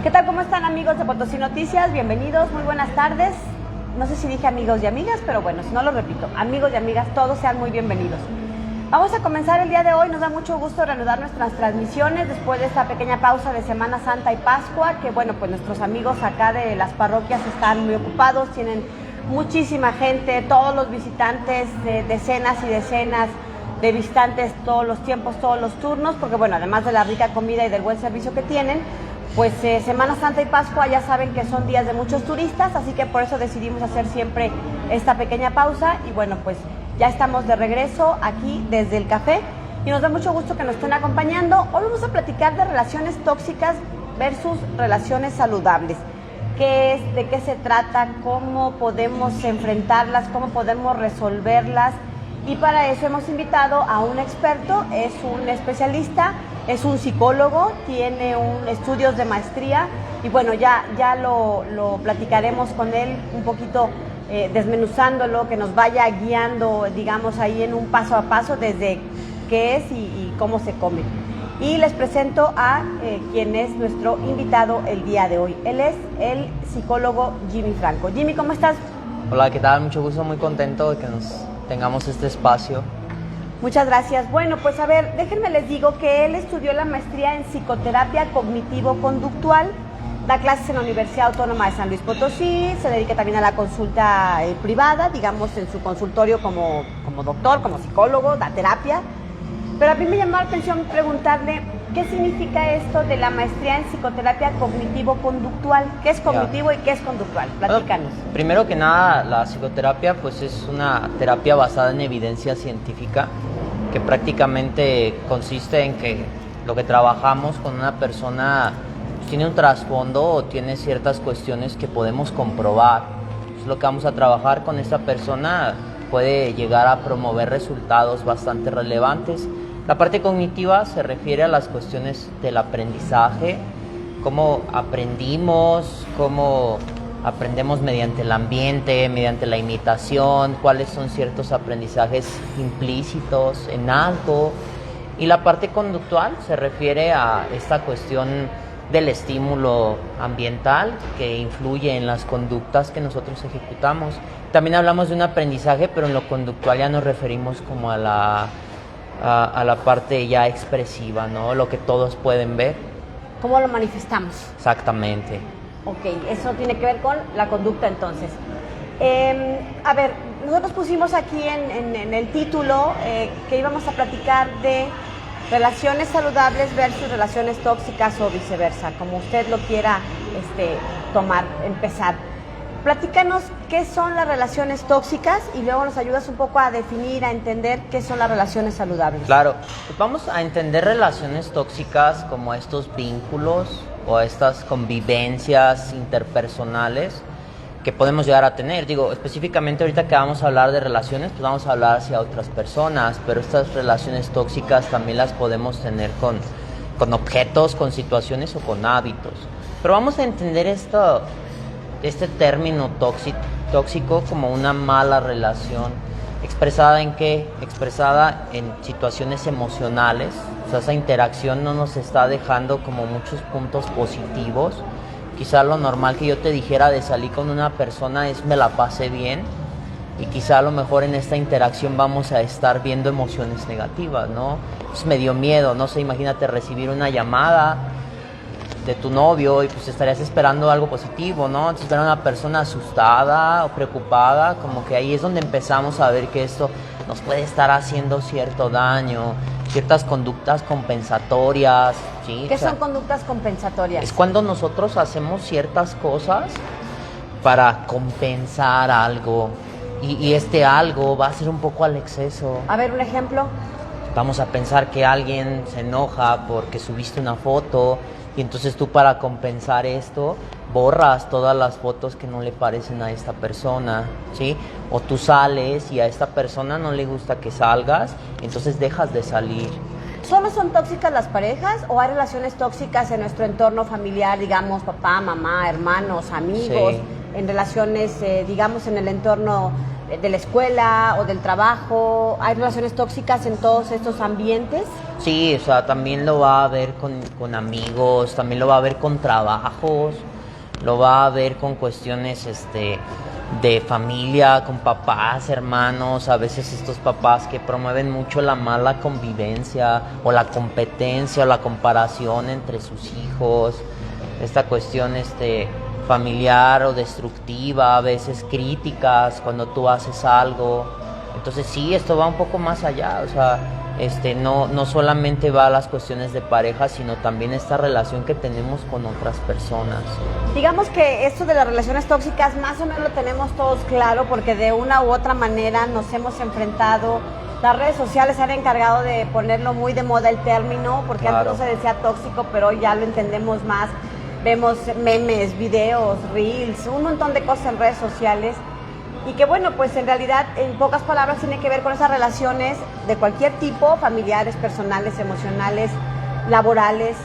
¿Qué tal? ¿Cómo están, amigos de Potosí Noticias? Bienvenidos, muy buenas tardes. No sé si dije amigos y amigas, pero bueno, si no lo repito, amigos y amigas, todos sean muy bienvenidos. Vamos a comenzar el día de hoy. Nos da mucho gusto reanudar nuestras transmisiones después de esta pequeña pausa de Semana Santa y Pascua, que bueno, pues nuestros amigos acá de las parroquias están muy ocupados, tienen muchísima gente, todos los visitantes, decenas y decenas de visitantes todos los tiempos, todos los turnos, porque bueno, además de la rica comida y del buen servicio que tienen, pues Semana Santa y Pascua ya saben que son días de muchos turistas, así que por eso decidimos hacer siempre esta pequeña pausa y bueno, pues ya estamos de regreso aquí desde el café y nos da mucho gusto que nos estén acompañando. Hoy vamos a platicar de relaciones tóxicas versus relaciones saludables. ¿Qué es? ¿De qué se trata? ¿Cómo podemos enfrentarlas? ¿Cómo podemos resolverlas? Y para eso hemos invitado a un experto, es un especialista, es un psicólogo, tiene estudios de maestría y bueno, ya lo platicaremos con él un poquito desmenuzándolo, que nos vaya guiando, digamos, ahí en un paso a paso desde qué es y cómo se come. Y les presento a quien es nuestro invitado el día de hoy. Él es el psicólogo Jimmy Franco. Jimmy, ¿cómo estás? Hola, ¿qué tal? Mucho gusto, muy contento de que nos tengamos este espacio. Muchas gracias. Bueno, pues a ver, déjenme les digo que él estudió la maestría en psicoterapia cognitivo-conductual, da clases en la Universidad Autónoma de San Luis Potosí, se dedica también a la consulta privada, digamos, en su consultorio como doctor, como psicólogo, da terapia. Pero a mí me llamó la atención preguntarle qué significa esto de la maestría en psicoterapia cognitivo-conductual. ¿Qué es cognitivo y qué es conductual? Platícanos. Bueno, primero que nada, la psicoterapia pues es una terapia basada en evidencia científica que prácticamente consiste en que lo que trabajamos con una persona tiene un trasfondo o tiene ciertas cuestiones que podemos comprobar. Entonces, lo que vamos a trabajar con esta persona puede llegar a promover resultados bastante relevantes. La parte cognitiva se refiere a las cuestiones del aprendizaje, cómo aprendimos, cómo aprendemos mediante el ambiente, mediante la imitación, cuáles son ciertos aprendizajes implícitos en algo. Y la parte conductual se refiere a esta cuestión del estímulo ambiental que influye en las conductas que nosotros ejecutamos. También hablamos de un aprendizaje, pero en lo conductual ya nos referimos como a la parte ya expresiva, ¿no? Lo que todos pueden ver. ¿Cómo lo manifestamos? Exactamente. Ok, eso tiene que ver con la conducta entonces. A ver, nosotros pusimos aquí en el título que íbamos a platicar de relaciones saludables versus relaciones tóxicas o viceversa, como usted lo quiera empezar. Platícanos qué son las relaciones tóxicas y luego nos ayudas un poco a definir, a entender qué son las relaciones saludables. Claro, pues vamos a entender relaciones tóxicas como estos vínculos o estas convivencias interpersonales que podemos llegar a tener. Digo, específicamente ahorita que vamos a hablar de relaciones, pues vamos a hablar hacia otras personas, pero estas relaciones tóxicas también las podemos tener con objetos, con situaciones o con hábitos. Pero vamos a entender este término tóxico como una mala relación. ¿Expresada en qué? Expresada en situaciones emocionales. O sea, esa interacción no nos está dejando como muchos puntos positivos. Quizá lo normal que yo te dijera de salir con una persona es me la pasé bien, y quizá a lo mejor en esta interacción vamos a estar viendo emociones negativas, ¿no? Pues me dio miedo, no sé, imagínate recibir una llamada de tu novio y pues estarías esperando algo positivo, ¿no? Entonces ver a una persona asustada o preocupada, como que ahí es donde empezamos a ver que esto nos puede estar haciendo cierto daño, ciertas conductas compensatorias, ¿sí? ¿Qué son conductas compensatorias? Es cuando nosotros hacemos ciertas cosas para compensar algo y este algo va a ser un poco al exceso. A ver, un ejemplo. Vamos a pensar que alguien se enoja porque subiste una foto y entonces tú para compensar esto borras todas las fotos que no le parecen a esta persona, ¿sí? O tú sales y a esta persona no le gusta que salgas, entonces dejas de salir. ¿Solo son tóxicas las parejas o hay relaciones tóxicas en nuestro entorno familiar, digamos, papá, mamá, hermanos, amigos, Sí. en relaciones, digamos, en el entorno de la escuela o del trabajo? ¿Hay relaciones tóxicas en todos estos ambientes? Sí, o sea, también lo va a ver con amigos, también lo va a ver con trabajos, lo va a ver con cuestiones de familia, con papás, hermanos, a veces estos papás que promueven mucho la mala convivencia o la competencia o la comparación entre sus hijos, esta cuestión familiar o destructiva, a veces críticas cuando tú haces algo. Entonces sí, esto va un poco más allá, o sea, no solamente va a las cuestiones de pareja, sino también esta relación que tenemos con otras personas. Digamos que esto de las relaciones tóxicas más o menos lo tenemos todos claro, porque de una u otra manera nos hemos enfrentado. Las redes sociales se han encargado de ponerlo muy de moda el término, porque Claro. antes no se decía tóxico, pero hoy ya lo entendemos más. Vemos memes, videos, reels, un montón de cosas en redes sociales. Y que bueno, pues en realidad, en pocas palabras, tiene que ver con esas relaciones de cualquier tipo, familiares, personales, emocionales, laborales,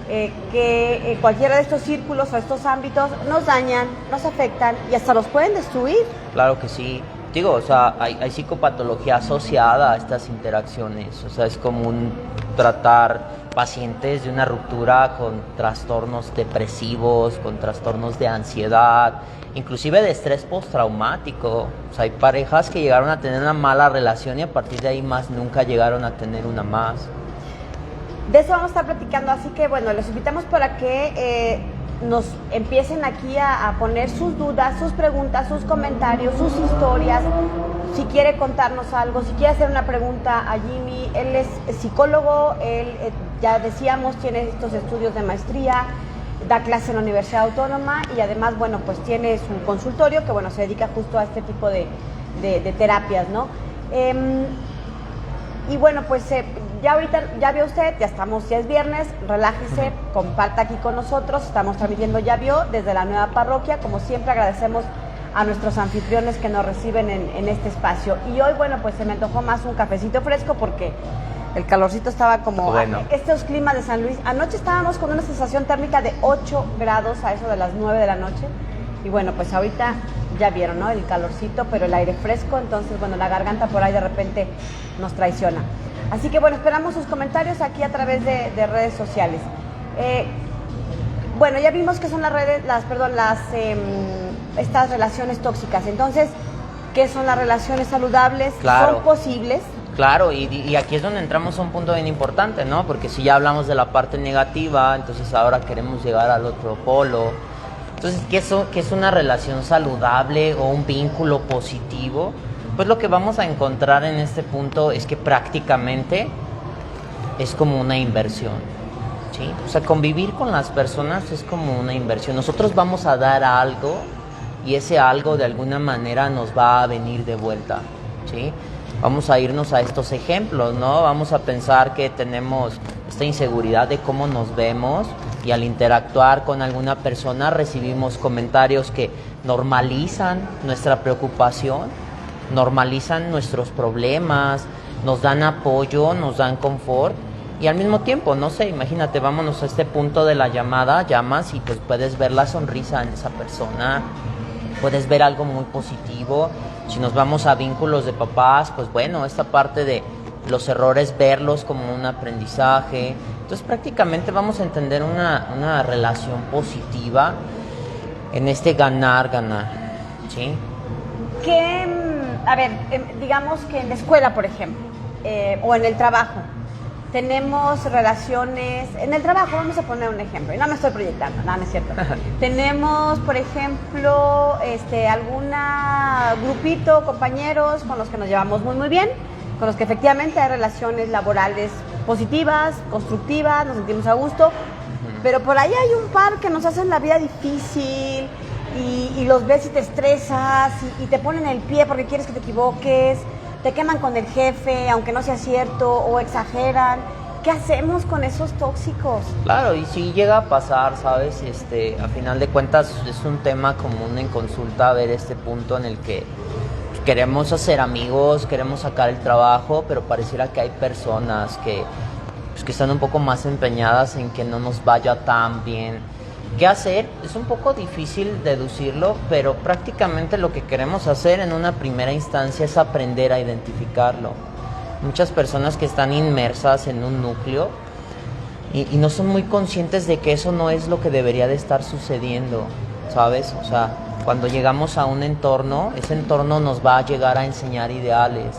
que cualquiera de estos círculos o estos ámbitos nos dañan, nos afectan y hasta los pueden destruir. Claro que sí. Digo, o sea, hay psicopatología asociada a estas interacciones. O sea, es común tratar pacientes de una ruptura con trastornos depresivos, con trastornos de ansiedad, inclusive de estrés postraumático. O sea, hay parejas que llegaron a tener una mala relación y a partir de ahí más nunca llegaron a tener una más. De eso vamos a estar platicando, así que bueno, les invitamos para que nos empiecen aquí a poner sus dudas, sus preguntas, sus comentarios, sus historias. Si quiere contarnos algo, si quiere hacer una pregunta a Jimmy, él es psicólogo, él ya decíamos, tiene estos estudios de maestría, da clase en la Universidad Autónoma y además, bueno, pues tiene su consultorio que, bueno, se dedica justo a este tipo de terapias, ¿no? Y bueno, pues ya ahorita, ya vio usted, ya es viernes, relájese, comparta aquí con nosotros, estamos transmitiendo Ya Vio desde la nueva parroquia, como siempre agradecemos a nuestros anfitriones que nos reciben en este espacio. Y hoy, bueno, pues se me antojó más un cafecito fresco porque el calorcito estaba como... Bueno. Estos climas de San Luis, anoche estábamos con una sensación térmica de 8 grados a eso de las 9 de la noche, y bueno, pues ahorita ya vieron, ¿no? El calorcito, pero el aire fresco, entonces, bueno, la garganta por ahí de repente nos traiciona. Así que, bueno, esperamos sus comentarios aquí a través de redes sociales. Bueno, ya vimos que son estas relaciones tóxicas. Entonces, ¿qué son las relaciones saludables? Claro. ¿Son posibles? Claro, y aquí es donde entramos a un punto bien importante, ¿no? Porque si ya hablamos de la parte negativa, entonces ahora queremos llegar al otro polo. Entonces, ¿qué es una relación saludable o un vínculo positivo? Pues lo que vamos a encontrar en este punto es que prácticamente es como una inversión, ¿sí? O sea, convivir con las personas es como una inversión. Nosotros vamos a dar algo y ese algo de alguna manera nos va a venir de vuelta, ¿sí? Vamos a irnos a estos ejemplos, ¿no? Vamos a pensar que tenemos esta inseguridad de cómo nos vemos y al interactuar con alguna persona recibimos comentarios que normalizan nuestra preocupación, normalizan nuestros problemas, nos dan apoyo, nos dan confort y al mismo tiempo, no sé, imagínate, vámonos a este punto de la llamada, llamas y pues puedes ver la sonrisa en esa persona, puedes ver algo muy positivo. Si nos vamos a vínculos de papás, pues bueno, esta parte de los errores, verlos como un aprendizaje. Entonces prácticamente vamos a entender una relación positiva en este ganar-ganar, ¿sí? A ver, digamos que en la escuela, por ejemplo, o en el trabajo, tenemos relaciones, en el trabajo vamos a poner un ejemplo, y no me estoy proyectando, no es cierto. Tenemos, por ejemplo, alguna grupito, compañeros con los que nos llevamos muy bien, con los que efectivamente hay relaciones laborales positivas, constructivas, nos sentimos a gusto, pero por ahí hay un par que nos hacen la vida difícil y los ves y te estresas y te ponen el pie porque quieres que te equivoques, te queman con el jefe, aunque no sea cierto, o exageran. ¿Qué hacemos con esos tóxicos? Claro, y si llega a pasar, ¿sabes? A final de cuentas es un tema común en consulta ver este punto en el que queremos hacer amigos, queremos sacar el trabajo, pero pareciera que hay personas que están un poco más empeñadas en que no nos vaya tan bien. ¿Qué hacer? Es un poco difícil deducirlo, pero prácticamente lo que queremos hacer en una primera instancia es aprender a identificarlo. Muchas personas que están inmersas en un núcleo y no son muy conscientes de que eso no es lo que debería de estar sucediendo, ¿sabes? O sea, cuando llegamos a un entorno, ese entorno nos va a llegar a enseñar ideales.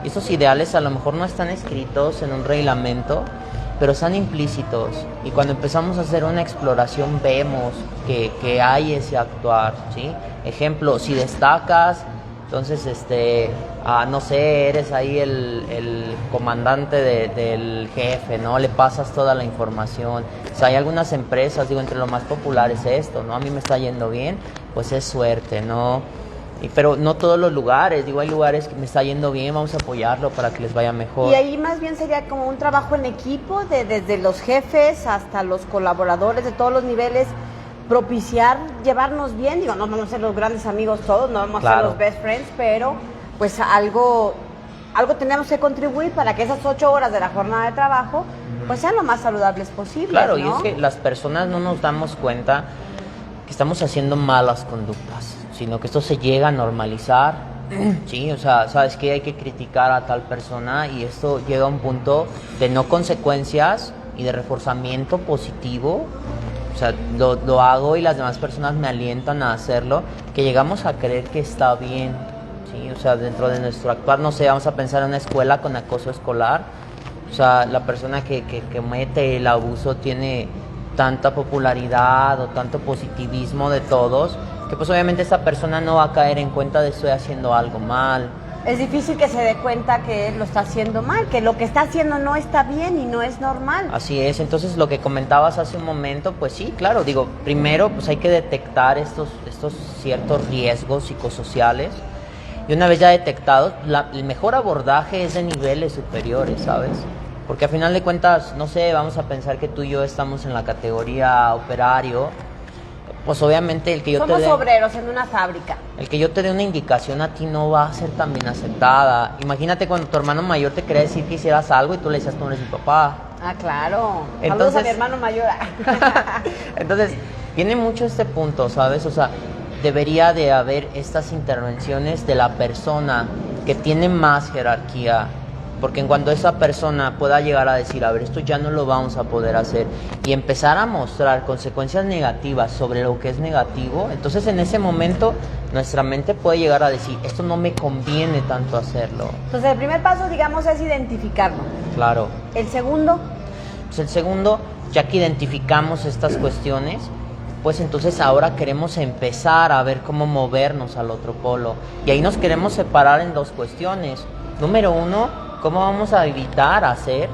Y esos ideales a lo mejor no están escritos en un reglamento, pero están implícitos. Y cuando empezamos a hacer una exploración vemos que hay ese actuar, ¿sí? Ejemplo, si destacas, entonces, no sé, eres ahí el comandante del jefe, ¿no? Le pasas toda la información. O sea, hay algunas empresas, digo, entre lo más popular es esto, ¿no? A mí me está yendo bien, pues es suerte, ¿no? Pero no todos los lugares, digo, hay lugares que me está yendo bien, vamos a apoyarlo para que les vaya mejor. Y ahí más bien sería como un trabajo en equipo, desde los jefes hasta los colaboradores de todos los niveles, propiciar, llevarnos bien, digo, no vamos a ser los grandes amigos todos, no vamos a ser los best friends, pero pues algo tenemos que contribuir para que esas 8 horas de la jornada de trabajo pues sean lo más saludables posible. Claro, ¿no? y es que las personas no nos damos cuenta que estamos haciendo malas conductas, sino que esto se llega a normalizar, sí, o sea, sabes que hay que criticar a tal persona y esto llega a un punto de no consecuencias y de reforzamiento positivo. O sea, lo hago y las demás personas me alientan a hacerlo, que llegamos a creer que está bien, ¿sí? O sea, dentro de nuestro actuar, no sé, vamos a pensar en una escuela con acoso escolar. O sea, la persona que comete el abuso tiene tanta popularidad o tanto positivismo de todos, que pues obviamente esa persona no va a caer en cuenta de estoy haciendo algo mal. Es difícil que se dé cuenta que lo está haciendo mal, que lo que está haciendo no está bien y no es normal. Así es, entonces lo que comentabas hace un momento, pues sí, claro, digo, primero pues hay que detectar estos ciertos riesgos psicosociales y una vez ya detectados, el mejor abordaje es de niveles superiores, ¿sabes? Porque a final de cuentas, no sé, vamos a pensar que tú y yo estamos en la categoría operario, pues obviamente el que yo Somos obreros en una fábrica. El que yo te dé una indicación a ti no va a ser tan bien aceptada. Imagínate cuando tu hermano mayor te quería decir que hicieras algo y tú le decías, tú no eres mi papá. Ah, claro. Entonces, saludos a mi hermano mayor. Entonces, tiene mucho este punto, ¿sabes? O sea, debería de haber estas intervenciones de la persona que tiene más jerarquía. Porque en cuanto esa persona pueda llegar a decir, a ver, esto ya no lo vamos a poder hacer, y empezar a mostrar consecuencias negativas sobre lo que es negativo, entonces en ese momento nuestra mente puede llegar a decir, esto no me conviene tanto hacerlo. Entonces el primer paso, digamos, es identificarlo. Claro. ¿El segundo? Pues el segundo, ya que identificamos estas cuestiones, pues entonces ahora queremos empezar a ver cómo movernos al otro polo. Y ahí nos queremos separar en dos cuestiones. Número uno, cómo vamos a evitar hacer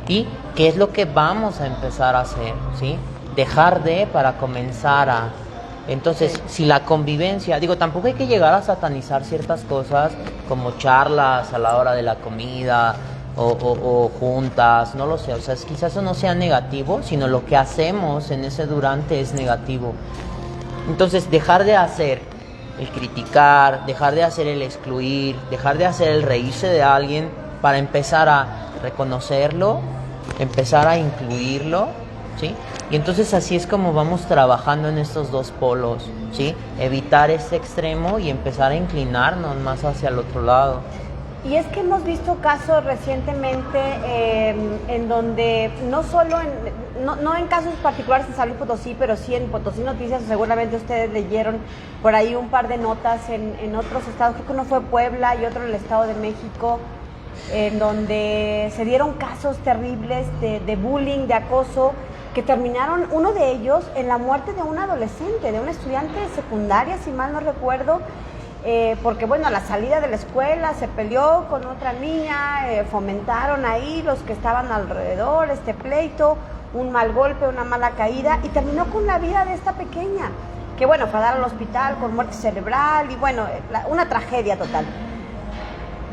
y qué es lo que vamos a empezar a hacer, ¿sí? Dejar de para comenzar a. Entonces, si la convivencia, digo, tampoco hay que llegar a satanizar ciertas cosas como charlas a la hora de la comida o juntas, no lo sé, o sea, quizás eso no sea negativo, sino lo que hacemos en ese durante es negativo. Entonces, dejar de hacer el criticar, dejar de hacer el excluir, dejar de hacer el reírse de alguien para empezar a reconocerlo, empezar a incluirlo, ¿sí? Y entonces así es como vamos trabajando en estos dos polos, ¿sí? Evitar este extremo y empezar a inclinarnos más hacia el otro lado. Y es que hemos visto casos recientemente en donde no solo, no en casos particulares en San Luis Potosí, pero sí en Potosí Noticias, seguramente ustedes leyeron por ahí un par de notas en otros estados, creo que uno fue Puebla y otro en el Estado de México, en donde se dieron casos terribles de bullying, de acoso, que terminaron, uno de ellos, en la muerte de un adolescente, de un estudiante de secundaria, si mal no recuerdo, porque bueno, a la salida de la escuela se peleó con otra niña, fomentaron ahí los que estaban alrededor este pleito, un mal golpe, una mala caída, y terminó con la vida de esta pequeña, que bueno, fue a dar al hospital con muerte cerebral y bueno, una tragedia total.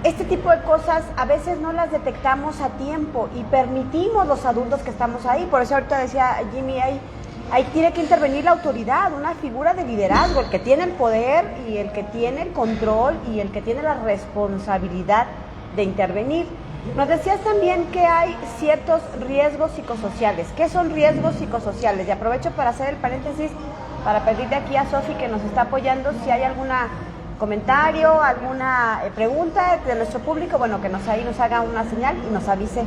Este tipo de cosas a veces no las detectamos a tiempo y permitimos los adultos que estamos ahí, por eso ahorita decía Jimmy, ahí tiene que intervenir la autoridad, una figura de liderazgo, el que tiene el poder y el que tiene el control y el que tiene la responsabilidad de intervenir. Nos decías también que hay ciertos riesgos psicosociales. ¿Qué son riesgos psicosociales? Y aprovecho para hacer el paréntesis para pedirle aquí a Sofi, que nos está apoyando, si hay algún comentario, alguna pregunta de nuestro público, bueno, que nos haga una señal y nos avise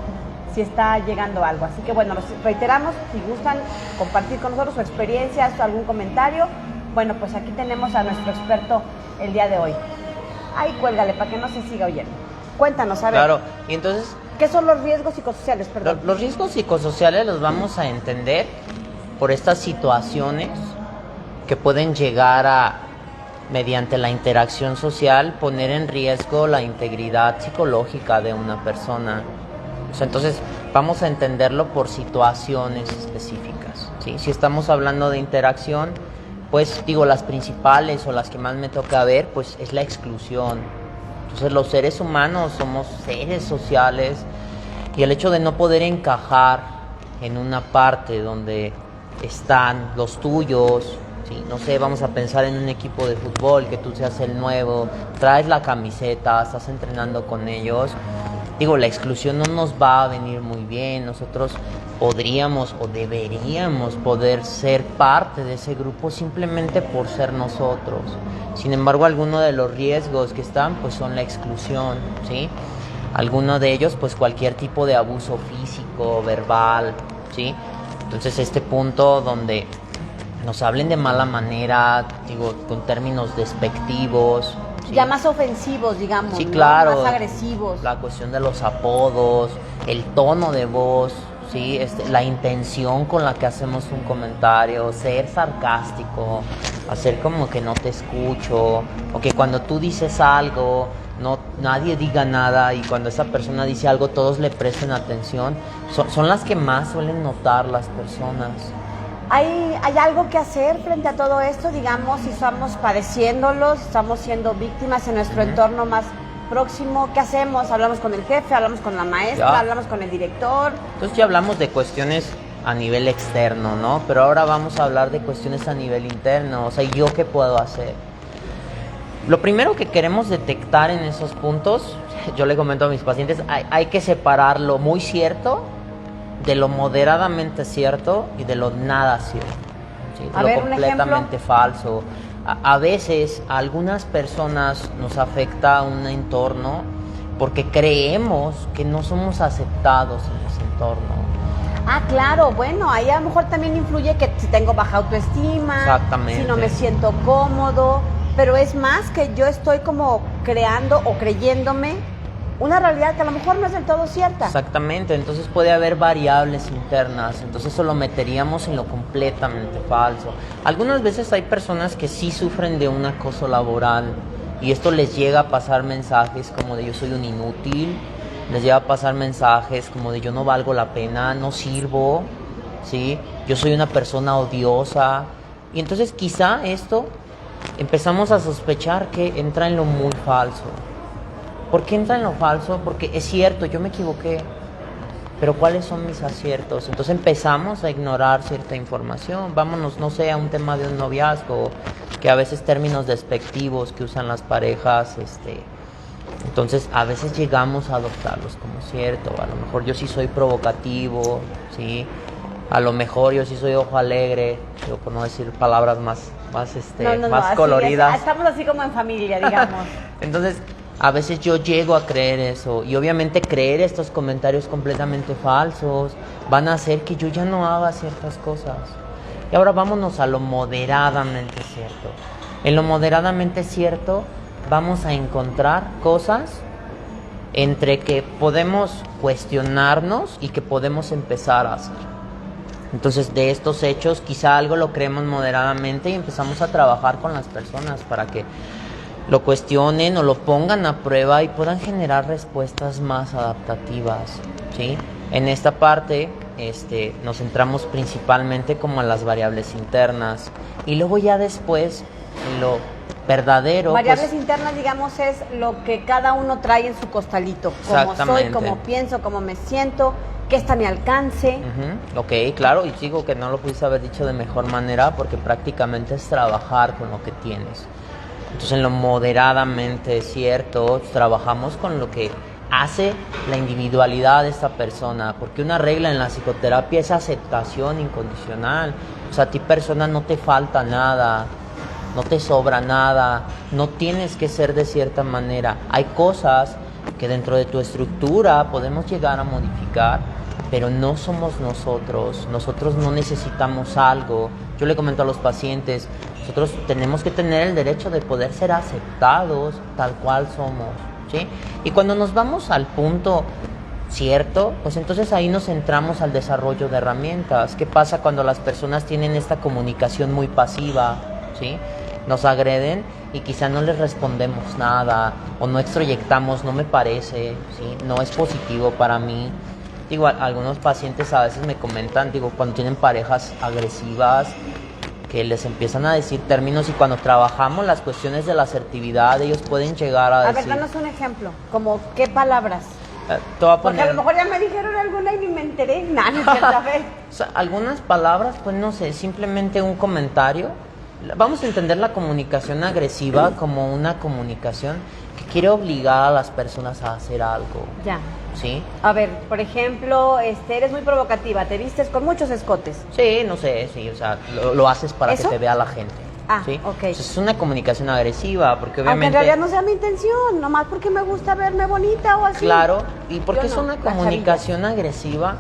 si está llegando algo. Así que bueno, los reiteramos, si gustan compartir con nosotros su experiencia, algún comentario, bueno, pues aquí tenemos a nuestro experto el día de hoy. Ahí cuélgale para que no se siga oyendo. Cuéntanos, a ver. Claro, y entonces... ¿Qué son los riesgos psicosociales? Perdón. Los riesgos psicosociales los vamos a entender por estas situaciones que pueden llegar a, mediante la interacción social, poner en riesgo la integridad psicológica de una persona. O sea, entonces vamos a entenderlo por situaciones específicas, ¿sí? Si estamos hablando de interacción, pues digo, las principales o las que más me toca ver, pues es la exclusión. Entonces los seres humanos somos seres sociales y el hecho de no poder encajar en una parte donde están los tuyos, ¿sí? No sé, vamos a pensar en un equipo de fútbol, que tú seas el nuevo, traes la camiseta, estás entrenando con ellos. Digo, la exclusión no nos va a venir muy bien. Nosotros podríamos o deberíamos poder ser parte de ese grupo simplemente por ser nosotros. Sin embargo, algunos de los riesgos que están, pues son la exclusión, ¿sí? Algunos de ellos, pues cualquier tipo de abuso físico, verbal, ¿sí? Entonces, este punto donde nos hablen de mala manera, digo, con términos despectivos, ¿sí? Ya más ofensivos, digamos, sí, ¿no? claro, más agresivos. La cuestión de los apodos, el tono de voz, ¿sí? La intención con la que hacemos un comentario, ser sarcástico, hacer como que no te escucho, o que cuando tú dices algo, nadie diga nada, y cuando esa persona dice algo todos le presten atención, son las que más suelen notar las personas. ¿Hay algo que hacer frente a todo esto? Digamos, si estamos padeciéndolo, si estamos siendo víctimas en nuestro entorno más próximo, ¿qué hacemos? ¿Hablamos con el jefe? ¿Hablamos con la maestra? ¿Hablamos con el director? Entonces ya hablamos de cuestiones a nivel externo, ¿no? Pero ahora vamos a hablar de cuestiones a nivel interno. O sea, ¿yo qué puedo hacer? Lo primero que queremos detectar en esos puntos, yo le comento a mis pacientes, hay que separar lo muy cierto de lo moderadamente cierto y de lo nada cierto, ¿sí? De lo completamente falso. A veces a algunas personas nos afecta un entorno porque creemos que no somos aceptados en ese entorno. Ah, claro, bueno, ahí a lo mejor también influye que si tengo baja autoestima, exactamente, si no me siento cómodo, pero es más que yo estoy como creando o creyéndome una realidad que a lo mejor no es del todo cierta. Exactamente, entonces puede haber variables internas, entonces eso lo meteríamos en lo completamente falso. Algunas veces hay personas que sí sufren de un acoso laboral y esto les llega a pasar mensajes como de yo soy un inútil, les llega a pasar mensajes como de yo no valgo la pena, no sirvo, ¿sí? Yo soy una persona odiosa, y entonces quizá esto empezamos a sospechar que entra en lo muy falso. ¿Por qué entra en lo falso? Porque es cierto, yo me equivoqué, pero ¿cuáles son mis aciertos? Entonces empezamos a ignorar cierta información. Vámonos, no sé, a un tema de un noviazgo, que a veces términos despectivos que usan las parejas, entonces a veces llegamos a adoptarlos como cierto. A lo mejor yo sí soy provocativo, ¿sí? A lo mejor yo sí soy ojo alegre, digo, por no decir palabras más coloridas. Estamos así como en familia, digamos. Entonces, a veces yo llego a creer eso, y obviamente creer estos comentarios completamente falsos van a hacer que yo ya no haga ciertas cosas. Y ahora vámonos a lo moderadamente cierto. En lo moderadamente cierto vamos a encontrar cosas entre que podemos cuestionarnos y que podemos empezar a hacer. Entonces, de estos hechos, quizá algo lo creemos moderadamente y empezamos a trabajar con las personas para que lo cuestionen o lo pongan a prueba y puedan generar respuestas más adaptativas, ¿sí? En esta parte nos centramos principalmente como en las variables internas y luego ya después en lo verdadero. Variables internas, digamos, es lo que cada uno trae en su costalito. Cómo soy, cómo pienso, cómo me siento, qué está a mi alcance. Ok, claro, y digo que no lo pudiste haber dicho de mejor manera porque prácticamente es trabajar con lo que tienes. Entonces, en lo moderadamente cierto, trabajamos con lo que hace la individualidad de esta persona, porque una regla en la psicoterapia es aceptación incondicional. O sea, a ti persona no te falta nada, no te sobra nada, no tienes que ser de cierta manera. Hay cosas que dentro de tu estructura podemos llegar a modificar, pero no somos nosotros no necesitamos algo. Yo le comento a los pacientes, nosotros tenemos que tener el derecho de poder ser aceptados tal cual somos, ¿sí? Y cuando nos vamos al punto cierto, pues entonces ahí nos centramos al desarrollo de herramientas. ¿Qué pasa cuando las personas tienen esta comunicación muy pasiva, ¿sí? Nos agreden y quizá no les respondemos nada o no extroyectamos, no me parece, ¿sí? No es positivo para mí. Digo, algunos pacientes a veces me comentan, digo, cuando tienen parejas agresivas, que les empiezan a decir términos, y cuando trabajamos las cuestiones de la asertividad, ellos pueden llegar a decir... A ver, danos un ejemplo, como qué palabras. Te voy a poner... Porque a lo mejor ya me dijeron alguna y ni me enteré. No, no es cierto, a ver. O sea, algunas palabras, pues no sé, simplemente un comentario. Vamos a entender la comunicación agresiva como una comunicación que quiere obligar a las personas a hacer algo. Ya. ¿Sí? A ver, por ejemplo, eres muy provocativa, te vistes con muchos escotes. Sí, no sé, sí, o sea, lo haces para ¿Eso? que te vea la gente. Ah, ¿sí? ok. Entonces, es una comunicación agresiva, porque Aunque obviamente... en realidad no sea mi intención, nomás porque me gusta verme bonita o así. Claro, ¿y por qué Yo es no, una la comunicación agresiva?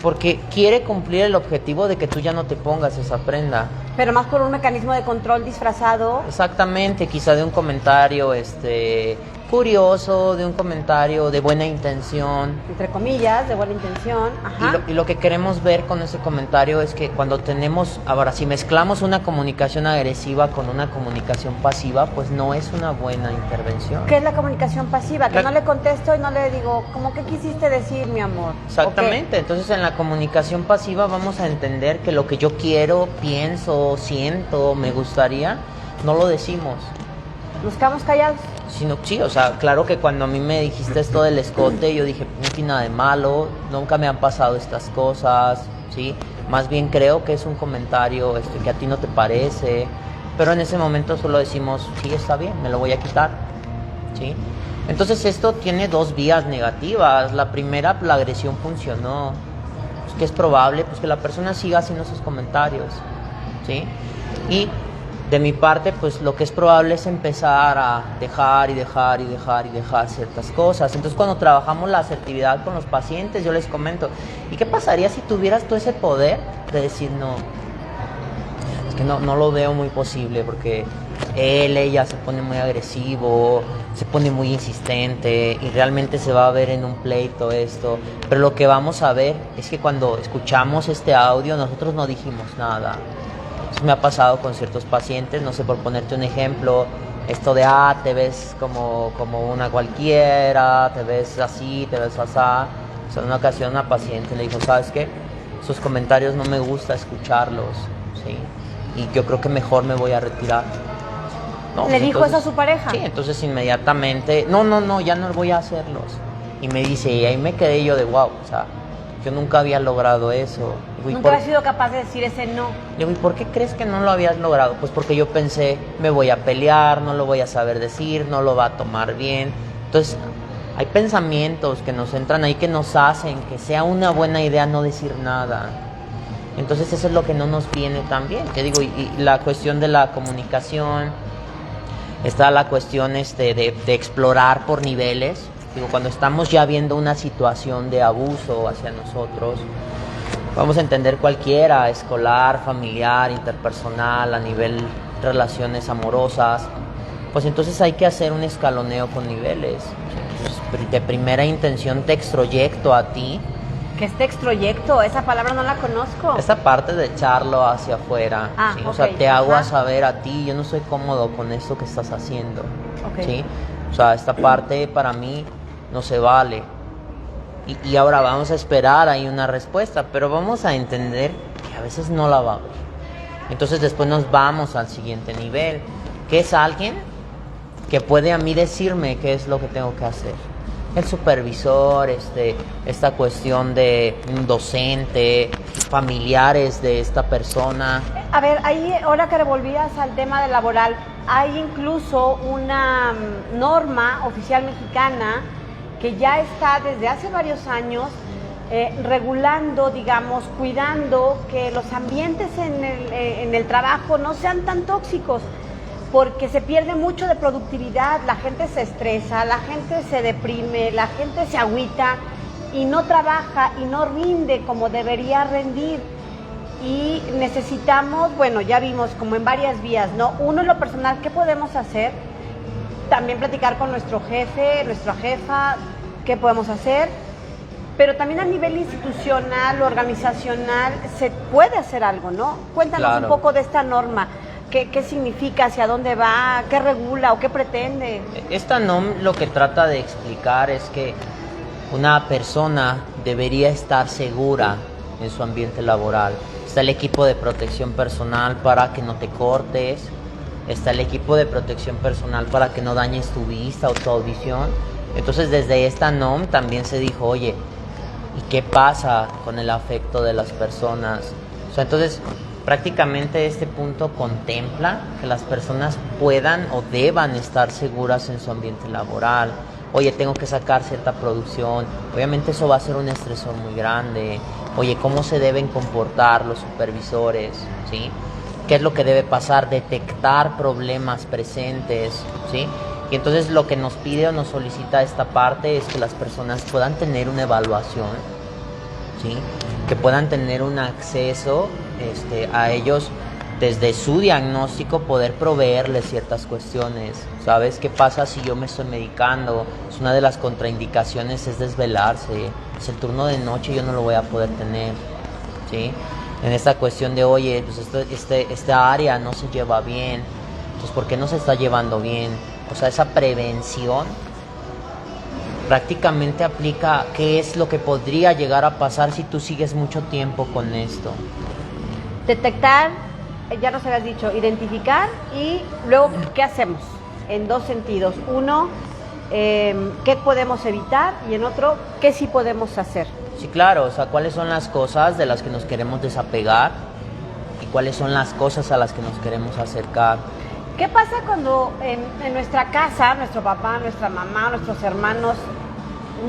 Porque quiere cumplir el objetivo de que tú ya no te pongas esa prenda. Pero más por un mecanismo de control disfrazado. Exactamente, quizá de un comentario curioso, de un comentario de buena intención. Entre comillas, de buena intención. Ajá. Y lo que queremos ver con ese comentario es que cuando tenemos, ahora si mezclamos una comunicación agresiva con una comunicación pasiva, pues no es una buena intervención. ¿Qué es la comunicación pasiva? Que La- no le contesto y no le digo, ¿cómo que quisiste decir, mi amor? Exactamente, entonces en la comunicación pasiva vamos a entender que lo que yo quiero, pienso, siento, me gustaría, no lo decimos. ¿Nos quedamos callados? Sino, sí, o sea, claro que cuando a mí me dijiste esto del escote, yo dije, no tiene nada de malo, nunca me han pasado estas cosas, ¿sí? Más bien creo que es un comentario que a ti no te parece, pero en ese momento solo decimos, sí, está bien, me lo voy a quitar, ¿sí? Entonces esto tiene dos vías negativas. La primera, la agresión funcionó. Pues, que es probable pues que la persona siga haciendo sus comentarios, ¿sí? Y de mi parte, pues lo que es probable es empezar a dejar ciertas cosas. Entonces, cuando trabajamos la asertividad con los pacientes, yo les comento, ¿y qué pasaría si tuvieras tú ese poder de decir no? Es que no lo veo muy posible, porque ella se pone muy agresivo, se pone muy insistente y realmente se va a ver en un pleito esto. Pero lo que vamos a ver es que cuando escuchamos este audio, nosotros no dijimos nada. Eso me ha pasado con ciertos pacientes, no sé, por ponerte un ejemplo, esto de, te ves como una cualquiera, te ves así, te ves asá. O sea, en una ocasión una paciente le dijo, ¿sabes qué? Sus comentarios no me gusta escucharlos, ¿sí? Y yo creo que mejor me voy a retirar. No, ¿Le pues dijo entonces, eso a su pareja? Sí, entonces inmediatamente, no, ya no voy a hacerlos. Y me dice, y ahí me quedé yo de wow, o sea, yo nunca había logrado eso. Digo, ¿y Nunca por- has sido capaz de decir ese no. Digo, ¿y por qué crees que no lo habías logrado? Pues porque yo pensé, me voy a pelear, no lo voy a saber decir, no lo va a tomar bien. Entonces, hay pensamientos que nos entran ahí que nos hacen que sea una buena idea no decir nada. Entonces, eso es lo que no nos viene tan bien. Te digo, y la cuestión de la comunicación, está la cuestión de explorar por niveles. Digo, cuando estamos ya viendo una situación de abuso hacia nosotros, vamos a entender cualquiera, escolar, familiar, interpersonal, a nivel relaciones amorosas, pues entonces hay que hacer un escaloneo con niveles. Entonces, de primera intención te extroyecto a ti. Que este extroyecto, esa palabra no la conozco. Esta parte de echarlo hacia afuera, ¿sí? O sea, ok, te hago a ajá. saber a ti, yo no soy cómodo con esto que estás haciendo, Ok. ¿sí? O sea, esta parte para mí no se vale. Y ahora vamos a esperar ahí una respuesta, pero vamos a entender que a veces no la va a haber. Entonces después nos vamos al siguiente nivel, que es alguien que puede a mí decirme qué es lo que tengo que hacer. El supervisor, esta cuestión de un docente, familiares de esta persona. A ver, ahí, ahora que revolvías al tema del laboral, hay incluso una norma oficial mexicana que ya está desde hace varios años regulando, digamos, cuidando que los ambientes en el trabajo no sean tan tóxicos, porque se pierde mucho de productividad, la gente se estresa, la gente se deprime, la gente se agüita y no trabaja y no rinde como debería rendir. Y necesitamos, bueno, ya vimos como en varias vías, ¿no? Uno, en lo personal, ¿qué podemos hacer? También platicar con nuestro jefe, nuestra jefa, ¿qué podemos hacer? Pero también a nivel institucional, organizacional, se puede hacer algo, ¿no? Cuéntanos un poco de esta norma. ¿Qué significa? ¿Hacia dónde va? ¿Qué regula o qué pretende? Esta NOM lo que trata de explicar es que una persona debería estar segura en su ambiente laboral. Está el equipo de protección personal para que no te cortes. Está el equipo de protección personal para que no dañes tu vista o tu audición. Entonces, desde esta NOM también se dijo, oye, ¿y qué pasa con el afecto de las personas? O sea, entonces, prácticamente este punto contempla que las personas puedan o deban estar seguras en su ambiente laboral. Oye, tengo que sacar cierta producción. Obviamente eso va a ser un estresor muy grande. Oye, ¿cómo se deben comportar los supervisores? ¿Sí? ¿Qué es lo que debe pasar? Detectar problemas presentes, ¿sí? Y entonces lo que nos pide o nos solicita esta parte es que las personas puedan tener una evaluación, ¿sí? Que puedan tener un acceso a ellos desde su diagnóstico, poder proveerles ciertas cuestiones. ¿Sabes qué pasa si yo me estoy medicando? Es una de las contraindicaciones es desvelarse. Es el turno de noche, yo no lo voy a poder tener, ¿sí? En esta cuestión de, oye, pues esta área no se lleva bien, entonces ¿por qué no se está llevando bien? O sea, esa prevención prácticamente aplica qué es lo que podría llegar a pasar si tú sigues mucho tiempo con esto. Detectar, ya nos habías dicho, identificar y luego, ¿qué hacemos? En dos sentidos. Uno, ¿qué podemos evitar? Y en otro, ¿qué sí podemos hacer? Sí, claro, o sea, cuáles son las cosas de las que nos queremos desapegar y cuáles son las cosas a las que nos queremos acercar. ¿Qué pasa cuando en nuestra casa, nuestro papá, nuestra mamá, nuestros hermanos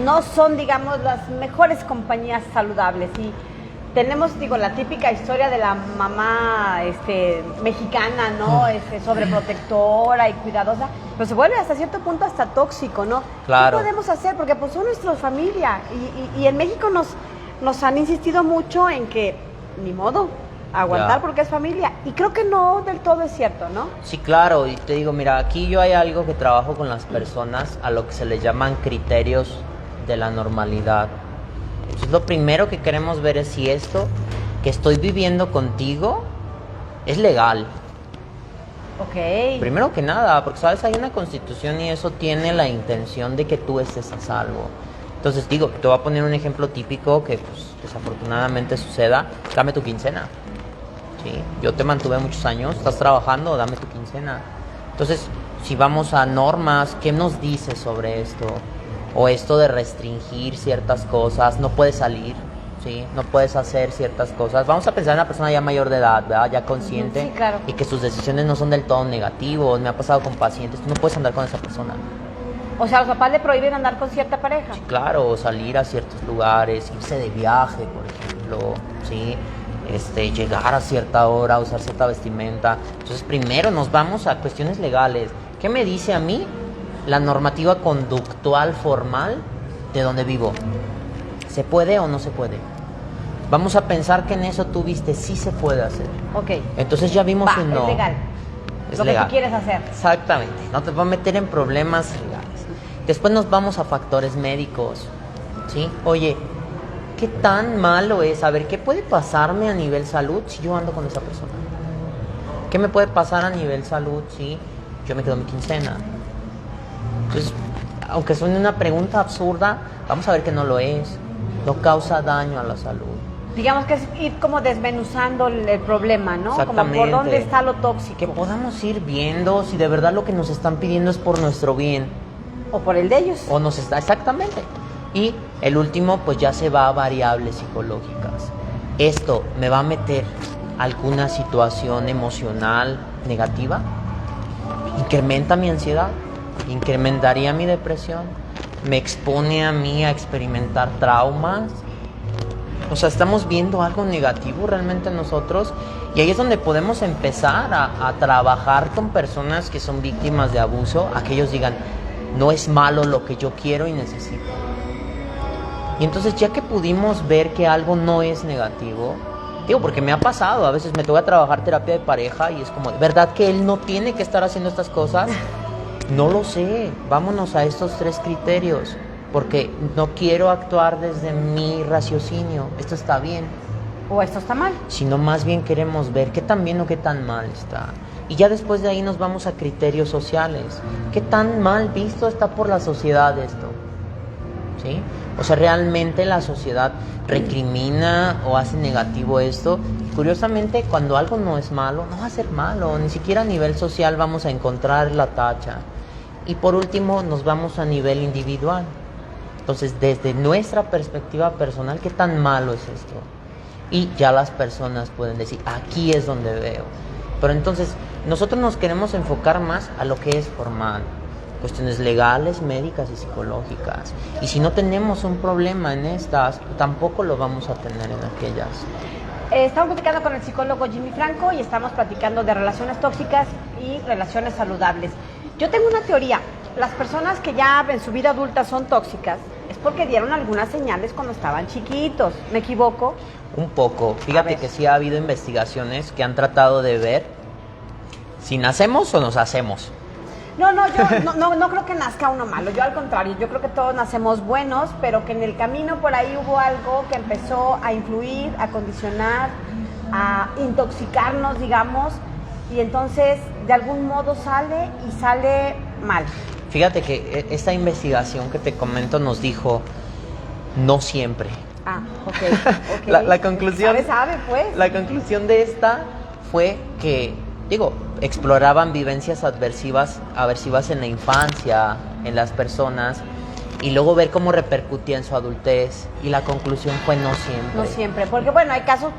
no son, digamos, las mejores compañías saludables? Y tenemos, digo, la típica historia de la mamá mexicana, ¿no? Sobreprotectora y cuidadosa, pero se vuelve hasta cierto punto hasta tóxico, ¿no? Claro. ¿Qué podemos hacer? Porque pues son nuestra familia y en México nos han insistido mucho en que, ni modo, aguantar porque es familia. Y creo que no del todo es cierto, ¿no? Sí, claro, y te digo, mira, aquí yo hay algo que trabajo con las personas a lo que se les llaman criterios de la normalidad. Entonces lo primero que queremos ver es si esto que estoy viviendo contigo es legal. Ok. Primero que nada, porque sabes, hay una constitución y eso tiene la intención de que tú estés a salvo. Entonces digo, te voy a poner un ejemplo típico que pues, desafortunadamente suceda. Dame tu quincena. ¿Sí? Yo te mantuve muchos años, estás trabajando, dame tu quincena. Entonces, si vamos a normas, ¿qué nos dice sobre esto? O esto de restringir ciertas cosas, no puedes salir, ¿sí? No puedes hacer ciertas cosas. Vamos a pensar en una persona ya mayor de edad, ¿verdad? Ya consciente, sí, claro. Y que sus decisiones no son del todo negativos. Me ha pasado con pacientes, tú no puedes andar con esa persona. O sea, los papás le prohíben andar con cierta pareja. Sí, claro, o salir a ciertos lugares, irse de viaje, por ejemplo, ¿sí? Llegar a cierta hora, usar cierta vestimenta. Entonces, primero nos vamos a cuestiones legales. ¿Qué me dice a mí la normativa conductual formal de donde vivo? ¿Se puede o no se puede? Vamos a pensar que en eso tú viste sí se puede hacer. Ok. Entonces ya vimos un no. Es legal. Es lo legal. Que tú quieres hacer. Exactamente. No te va a meter en problemas legales. Después nos vamos a factores médicos, ¿sí? Oye, ¿qué tan malo es? A ver, ¿qué puede pasarme a nivel salud si yo ando con esa persona? ¿Qué me puede pasar a nivel salud si yo me quedo mi quincena? Entonces, aunque suene una pregunta absurda, vamos a ver que no lo es. No causa daño a la salud. Digamos que es ir como desmenuzando el problema, ¿no? Exactamente. Como por dónde está lo tóxico. Que podamos ir viendo si de verdad lo que nos están pidiendo es por nuestro bien. O por el de ellos. O nos está, exactamente. Y el último, pues ya se va a variables psicológicas. ¿Esto me va a meter alguna situación emocional negativa? ¿Incrementa mi ansiedad? ¿Incrementaría mi depresión? me expone a mí a experimentar traumas. O sea, estamos viendo algo negativo realmente en nosotros, y ahí es donde podemos empezar a trabajar con personas que son víctimas de abuso, a que ellos digan, no es malo lo que yo quiero y necesito. Y entonces, ya que pudimos ver que algo no es negativo, digo, porque me ha pasado, a veces me toca trabajar terapia de pareja y es como, ¿verdad que él no tiene que estar haciendo estas cosas? No lo sé, vámonos a estos 3 criterios, porque no quiero actuar desde mi raciocinio, esto está bien, O esto está mal. sino más bien queremos ver qué tan bien o qué tan mal está. Y ya después de ahí nos vamos a criterios sociales. ¿Qué tan mal visto está por la sociedad esto? ¿Sí? O sea, realmente la sociedad recrimina o hace negativo esto. Y curiosamente, cuando algo no es malo, no va a ser malo. Ni siquiera a nivel social vamos a encontrar la tacha. Y por último, nos vamos a nivel individual. Entonces, desde nuestra perspectiva personal, ¿qué tan malo es esto? Y ya las personas pueden decir, aquí es donde veo. Pero entonces, nosotros nos queremos enfocar más a lo que es formal. Cuestiones legales, médicas y psicológicas. Y si no tenemos un problema en estas, tampoco lo vamos a tener en aquellas. Estamos platicando con el psicólogo Jimmy Franco y estamos platicando de relaciones tóxicas y relaciones saludables. Yo tengo una teoría. Las personas que ya en su vida adulta son tóxicas es porque dieron algunas señales cuando estaban chiquitos. ¿Me equivoco? Un poco. Fíjate que sí ha habido investigaciones que han tratado de ver si nacemos o nos hacemos. No, yo no creo que nazca uno malo. Yo al contrario, yo creo que todos nacemos buenos, pero que en el camino por ahí hubo algo que empezó a influir, a condicionar, a intoxicarnos, digamos, y entonces de algún modo sale y sale mal. Fíjate que esta investigación que te comento nos dijo, no siempre. Ah, ok. La conclusión, ¿Sabe, pues? La conclusión de esta fue que, exploraban vivencias aversivas en la infancia, en las personas, y luego ver cómo repercutía en su adultez, y la conclusión fue no siempre. No siempre, porque bueno, hay casos,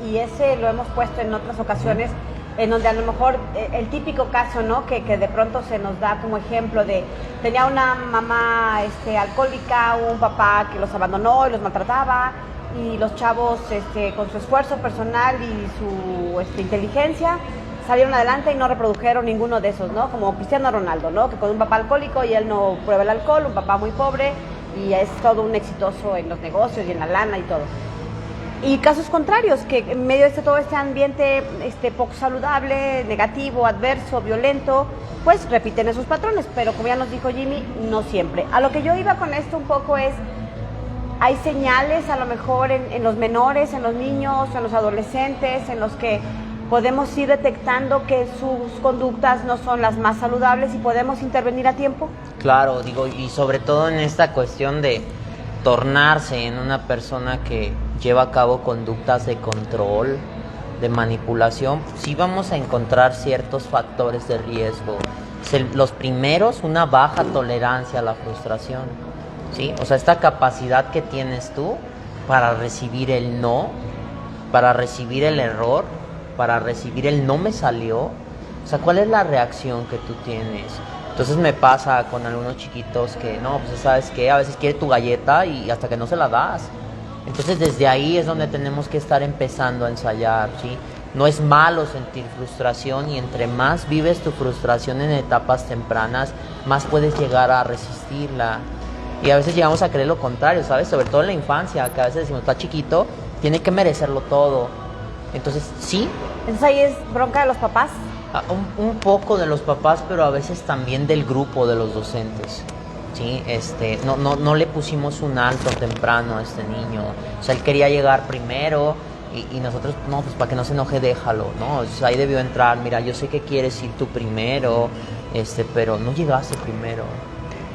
y ese lo hemos puesto en otras ocasiones, en donde a lo mejor el típico caso, ¿no? Que de pronto se nos da como ejemplo de, tenía una mamá alcohólica, un papá que los abandonó y los maltrataba, y los chavos con su esfuerzo personal y su inteligencia salieron adelante y no reprodujeron ninguno de esos, ¿no? Como Cristiano Ronaldo, ¿no? Que con un papá alcohólico y él no prueba el alcohol, un papá muy pobre y es todo un exitoso en los negocios y en la lana y todo. Y casos contrarios, que en medio de todo este ambiente poco saludable, negativo, adverso, violento, pues repiten esos patrones, pero como ya nos dijo Jimmy, no siempre. A lo que yo iba con esto un poco es, hay señales a lo mejor en los menores, en los niños, en los adolescentes, en los que podemos ir detectando que sus conductas no son las más saludables y podemos intervenir a tiempo. Claro, y sobre todo en esta cuestión de tornarse en una persona que lleva a cabo conductas de control, de manipulación, sí vamos a encontrar ciertos factores de riesgo. Los primeros, una baja tolerancia a la frustración, ¿sí? O sea, esta capacidad que tienes tú para recibir el no, para recibir el error, para recibir el no me salió. O sea, ¿cuál es la reacción que tú tienes? Entonces me pasa con algunos chiquitos que, no, pues ¿sabes qué? A veces quiere tu galleta y hasta que no se la das. Entonces desde ahí es donde tenemos que estar empezando a ensayar, ¿sí? No es malo sentir frustración, y entre más vives tu frustración en etapas tempranas, más puedes llegar a resistirla. Y a veces llegamos a creer lo contrario, ¿sabes? Sobre todo en la infancia, que a veces decimos, está chiquito, tiene que merecerlo todo. Entonces, sí. Entonces ahí es bronca de los papás. Un poco de los papás, pero a veces también del grupo de los docentes. ¿Sí? No le pusimos un alto temprano a este niño. O sea, él quería llegar primero y nosotros, no, pues para que no se enoje, déjalo, ¿no? O sea, ahí debió entrar, mira, yo sé que quieres ir tú primero, pero no llegaste primero.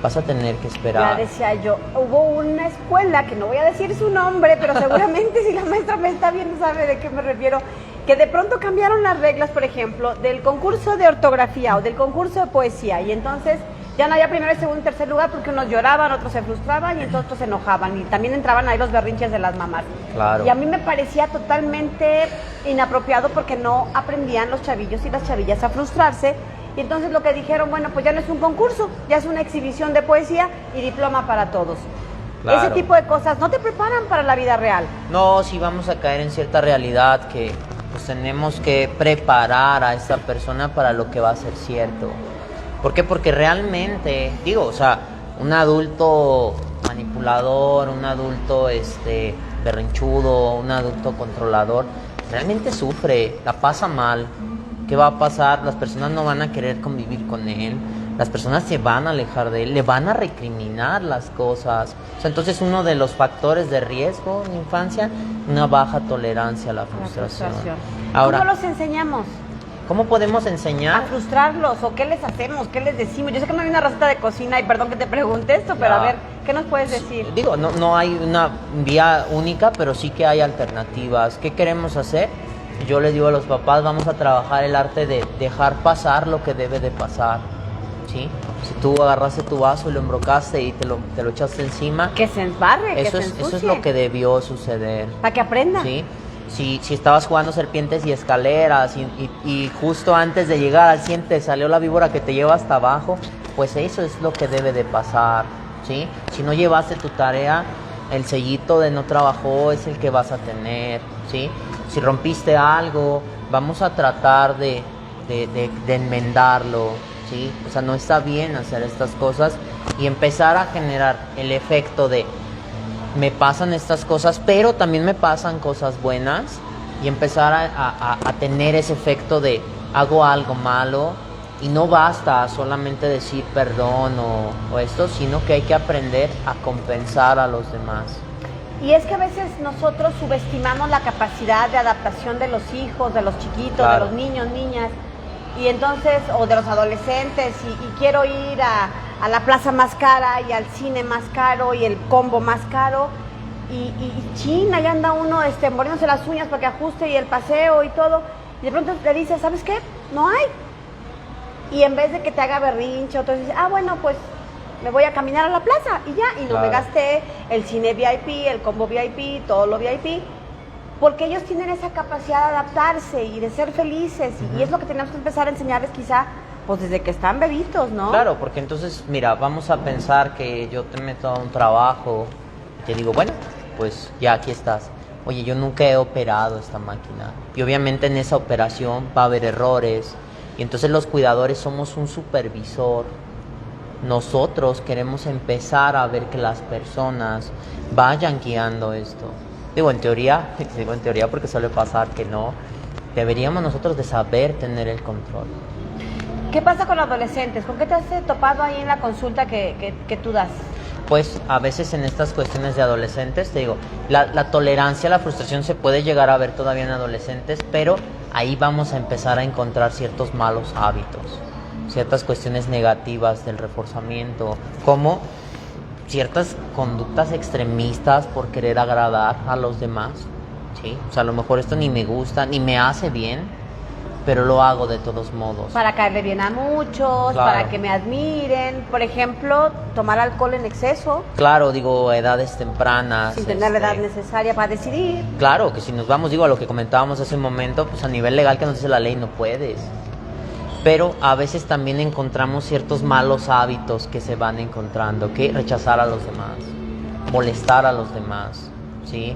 Vas a tener que esperar. Ya decía yo, hubo una escuela, que no voy a decir su nombre, pero seguramente si la maestra me está viendo sabe de qué me refiero, que de pronto cambiaron las reglas, por ejemplo, del concurso de ortografía o del concurso de poesía, y entonces ya no había primero, segundo y tercer lugar porque unos lloraban, otros se frustraban y entonces otros se enojaban, y también entraban ahí los berrinches de las mamás. Claro. Y a mí me parecía totalmente inapropiado porque no aprendían los chavillos y las chavillas a frustrarse, Y entonces lo que dijeron, bueno, pues ya no es un concurso, ya es una exhibición de poesía y diploma para todos. Claro. Ese tipo de cosas no te preparan para la vida real. No, sí vamos a caer en cierta realidad que pues tenemos que preparar a esa persona para lo que va a ser cierto. ¿Por qué? Porque realmente, digo, o sea, un adulto manipulador, un adulto berrinchudo, un adulto controlador, realmente sufre, la pasa mal. ¿Qué va a pasar? Las personas no van a querer convivir con él, las personas se van a alejar de él, le van a recriminar las cosas. O sea, entonces uno de los factores de riesgo en la infancia, una baja tolerancia a la frustración. Ahora, ¿cómo los enseñamos? ¿cómo podemos enseñar? A frustrarlos, o qué les hacemos, qué les decimos. Yo sé que no hay una receta de cocina y perdón que te pregunte esto, pero a ver, ¿qué nos puedes decir? Digo, no hay una vía única, pero sí que hay alternativas. ¿Qué queremos hacer? Yo les digo a los papás, vamos a trabajar el arte de dejar pasar lo que debe de pasar, ¿sí? Si tú agarraste tu vaso y lo embrocaste y te lo echaste encima, que se embarre, eso que se es, ensucie. eso es lo que debió suceder. Para que aprenda. ¿Sí? Si estabas jugando serpientes y escaleras y justo antes de llegar al 100 te salió la víbora que te lleva hasta abajo, pues eso es lo que debe de pasar, ¿sí? Si no llevaste tu tarea, el sellito de no trabajó es el que vas a tener, ¿sí? Si rompiste algo, vamos a tratar de enmendarlo, ¿sí? O sea, no está bien hacer estas cosas y empezar a generar el efecto de me pasan estas cosas, pero también me pasan cosas buenas y empezar a tener ese efecto de hago algo malo y no basta solamente decir perdón o esto, sino que hay que aprender a compensar a los demás. Y es que a veces nosotros subestimamos la capacidad de adaptación de los hijos, de los chiquitos, Claro. de los niños, niñas, y entonces, o de los adolescentes, y quiero ir a la plaza más cara y al cine más caro y el combo más caro, y chin, ahí anda uno muriéndose las uñas para que ajuste y el paseo y todo, y de pronto le dices, ¿sabes qué? No hay. Y en vez de que te haga berrinche, otro dice, bueno, pues me voy a caminar a la plaza y ya, y no Claro. me gasté el cine VIP, el combo VIP, todo lo VIP, porque ellos tienen esa capacidad de adaptarse y de ser felices, y es lo que tenemos que empezar a enseñarles quizá, pues desde que están bebitos, ¿no? Claro, porque entonces, mira, vamos a pensar que yo te meto a un trabajo y te digo, bueno, pues ya aquí estás. Oye, yo nunca he operado esta máquina. Y obviamente en esa operación va a haber errores. Y entonces los cuidadores somos un supervisor. Nosotros queremos empezar a ver que las personas vayan guiando esto. Digo en teoría porque suele pasar que no. Deberíamos nosotros de saber tener el control. ¿Qué pasa con los adolescentes? ¿Con qué te has topado ahí en la consulta que tú das? Pues a veces en estas cuestiones de adolescentes, te digo, la tolerancia a la frustración se puede llegar a ver todavía en adolescentes, pero ahí vamos a empezar a encontrar ciertos malos hábitos, ciertas cuestiones negativas del reforzamiento, como ciertas conductas extremistas por querer agradar a los demás, ¿sí? O sea, a lo mejor esto ni me gusta, ni me hace bien, pero lo hago de todos modos. Para caerle bien a muchos, Claro. para que me admiren. Por ejemplo, tomar alcohol en exceso, Claro, digo, edades tempranas. sin tener la edad necesaria para decidir. Claro, que si nos vamos, digo, a lo que comentábamos hace un momento, pues a nivel legal que nos dice la ley no puedes. Pero a veces también encontramos ciertos malos hábitos que se van encontrando, que rechazar a los demás, molestar a los demás, ¿sí?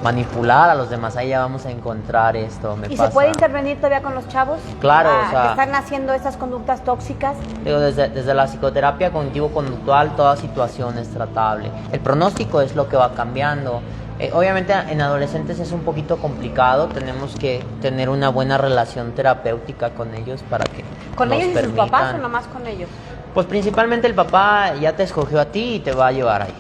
Manipular a los demás, ahí ya vamos a encontrar esto. ¿Y se puede intervenir todavía con los chavos? Claro, o sea, que están haciendo esas conductas tóxicas. Digo, desde la psicoterapia cognitivo-conductual, toda situación es tratable. El pronóstico es lo que va cambiando. Obviamente en adolescentes es un poquito complicado, tenemos que tener una buena relación terapéutica con ellos para que ¿Con nos ellos y sus permitan. papás o nomás con ellos? Pues principalmente el papá ya te escogió a ti y te va a llevar ahí.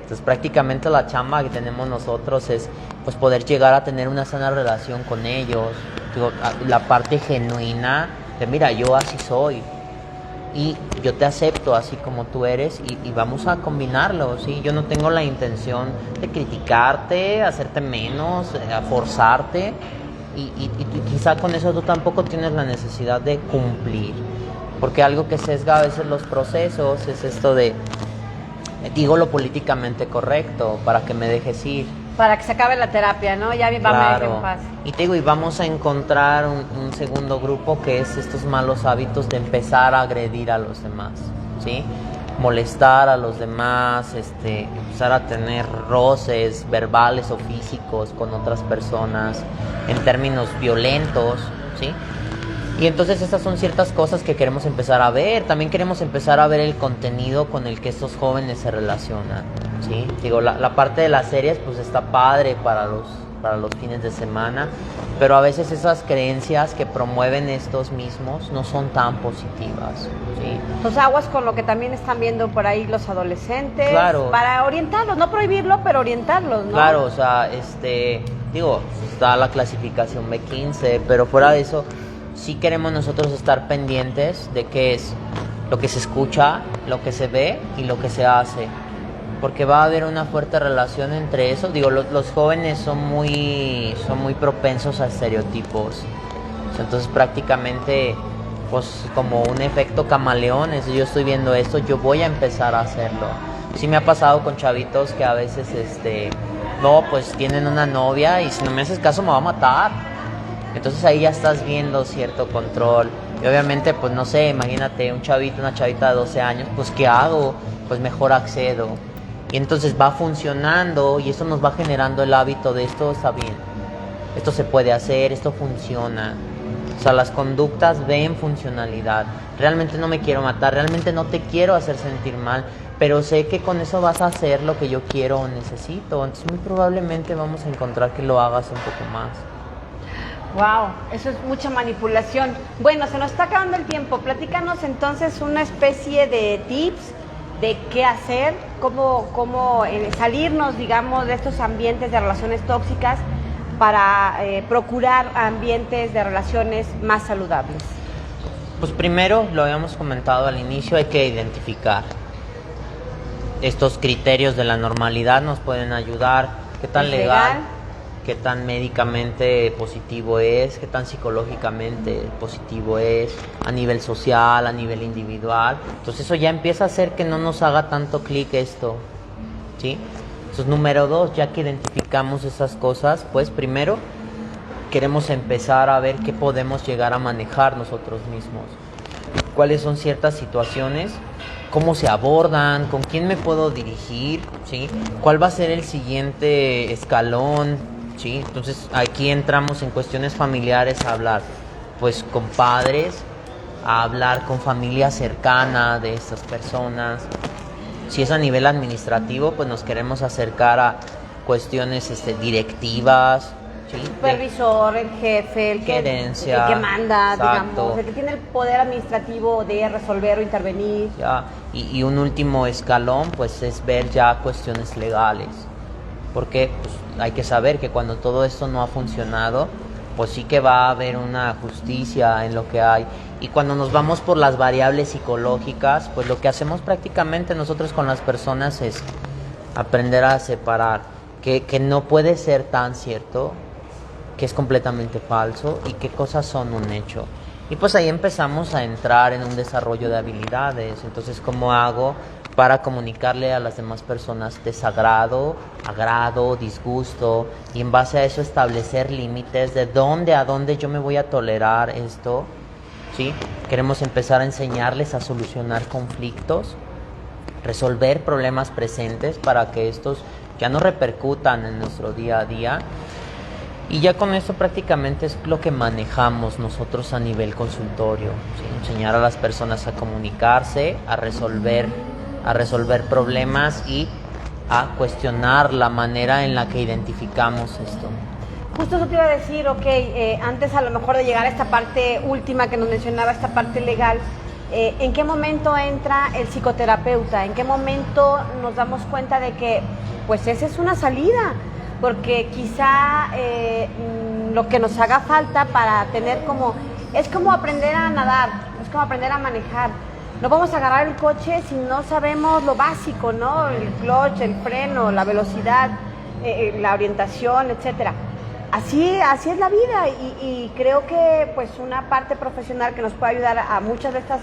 Entonces prácticamente la chamba que tenemos nosotros es pues poder llegar a tener una sana relación con ellos. Digo, la parte genuina de mira, yo así soy y yo te acepto así como tú eres y vamos a combinarlo, ¿sí? Yo no tengo la intención de criticarte, hacerte menos, a forzarte y quizá con eso tú tampoco tienes la necesidad de cumplir, porque algo que sesga a veces los procesos es esto de digo lo políticamente correcto para que me dejes ir. Para que se acabe la terapia, ¿no? Ya va a ver en paz. Y te digo, y vamos a encontrar un segundo grupo que es estos malos hábitos de empezar a agredir a los demás, ¿sí? Molestar a los demás, empezar a tener roces verbales o físicos con otras personas en términos violentos, ¿sí? Y entonces estas son ciertas cosas que queremos empezar a ver. También queremos empezar a ver el contenido con el que estos jóvenes se relacionan, ¿sí? Digo, la parte de las series pues está padre para los fines de semana, pero a veces esas creencias que promueven estos mismos no son tan positivas, ¿sí? Pues aguas con lo que también están viendo por ahí los adolescentes. Claro. Para orientarlos, no prohibirlo, pero orientarlos, ¿no? Claro, o sea, digo, está la clasificación B15, pero fuera de eso sí queremos nosotros estar pendientes de qué es lo que se escucha, lo que se ve y lo que se hace, porque va a haber una fuerte relación entre eso. Digo, los jóvenes son muy propensos a estereotipos, entonces prácticamente pues como un efecto camaleón, es yo estoy viendo esto, yo voy a empezar a hacerlo. Sí me ha pasado con chavitos que a veces no, pues tienen una novia y si no me haces caso me va a matar. Entonces ahí ya estás viendo cierto control. Y obviamente, pues no sé, imagínate un chavito, una chavita de 12 años, pues ¿qué hago? Pues mejor accedo. Y entonces va funcionando y eso nos va generando el hábito de esto está bien. Esto se puede hacer, esto funciona. O sea, las conductas ven funcionalidad. Realmente no me quiero matar, realmente no te quiero hacer sentir mal, pero sé que con eso vas a hacer lo que yo quiero o necesito. Entonces muy probablemente vamos a encontrar que lo hagas un poco más. Wow, eso es mucha manipulación. Bueno, se nos está acabando el tiempo. Platícanos entonces una especie de tips de qué hacer, cómo salirnos, digamos, de estos ambientes de relaciones tóxicas para procurar ambientes de relaciones más saludables. Pues primero, lo habíamos comentado al inicio, hay que identificar. Estos criterios de la normalidad nos pueden ayudar. ¿Qué tan legal? Qué tan médicamente positivo es, qué tan psicológicamente positivo es, a nivel social, a nivel individual. Entonces eso ya empieza a hacer que no nos haga tanto clic esto, ¿sí? Entonces número 2, ya que identificamos esas cosas, pues primero queremos empezar a ver qué podemos llegar a manejar nosotros mismos. Cuáles son ciertas situaciones, cómo se abordan, con quién me puedo dirigir, ¿sí? ¿Cuál va a ser el siguiente escalón? ¿Sí? Entonces aquí entramos en cuestiones familiares a hablar pues con padres, a hablar con familia cercana de estas personas. Si es a nivel administrativo, pues nos queremos acercar a cuestiones directivas, ¿sí? El supervisor, el jefe, el que manda, exacto. Digamos, el que tiene el poder administrativo de resolver o intervenir. Ya. Y un último escalón pues es ver ya cuestiones legales, porque pues, hay que saber que cuando todo esto no ha funcionado, pues sí que va a haber una justicia en lo que hay. Y cuando nos vamos por las variables psicológicas, pues lo que hacemos prácticamente nosotros con las personas es aprender a separar que no puede ser tan cierto, que es completamente falso y qué cosas son un hecho. Y pues ahí empezamos a entrar en un desarrollo de habilidades. Entonces, ¿cómo hago para comunicarle a las demás personas desagrado, agrado, disgusto? Y en base a eso establecer límites de dónde a dónde yo me voy a tolerar esto, ¿sí? Queremos empezar a enseñarles a solucionar conflictos, resolver problemas presentes para que estos ya no repercutan en nuestro día a día. Y ya con esto prácticamente es lo que manejamos nosotros a nivel consultorio, ¿sí? Enseñar a las personas a comunicarse, a resolver problemas y a cuestionar la manera en la que identificamos esto. Justo eso te iba a decir, antes a lo mejor de llegar a esta parte última que nos mencionaba, esta parte legal, ¿en qué momento entra el psicoterapeuta? ¿En qué momento nos damos cuenta de que pues esa es una salida? Porque quizá lo que nos haga falta para tener es como aprender a nadar, es como aprender a manejar. No vamos a agarrar el coche si no sabemos lo básico, ¿no? El clutch, el freno, la velocidad, la orientación, etcétera. Así es la vida y creo que pues una parte profesional que nos puede ayudar a muchas de estas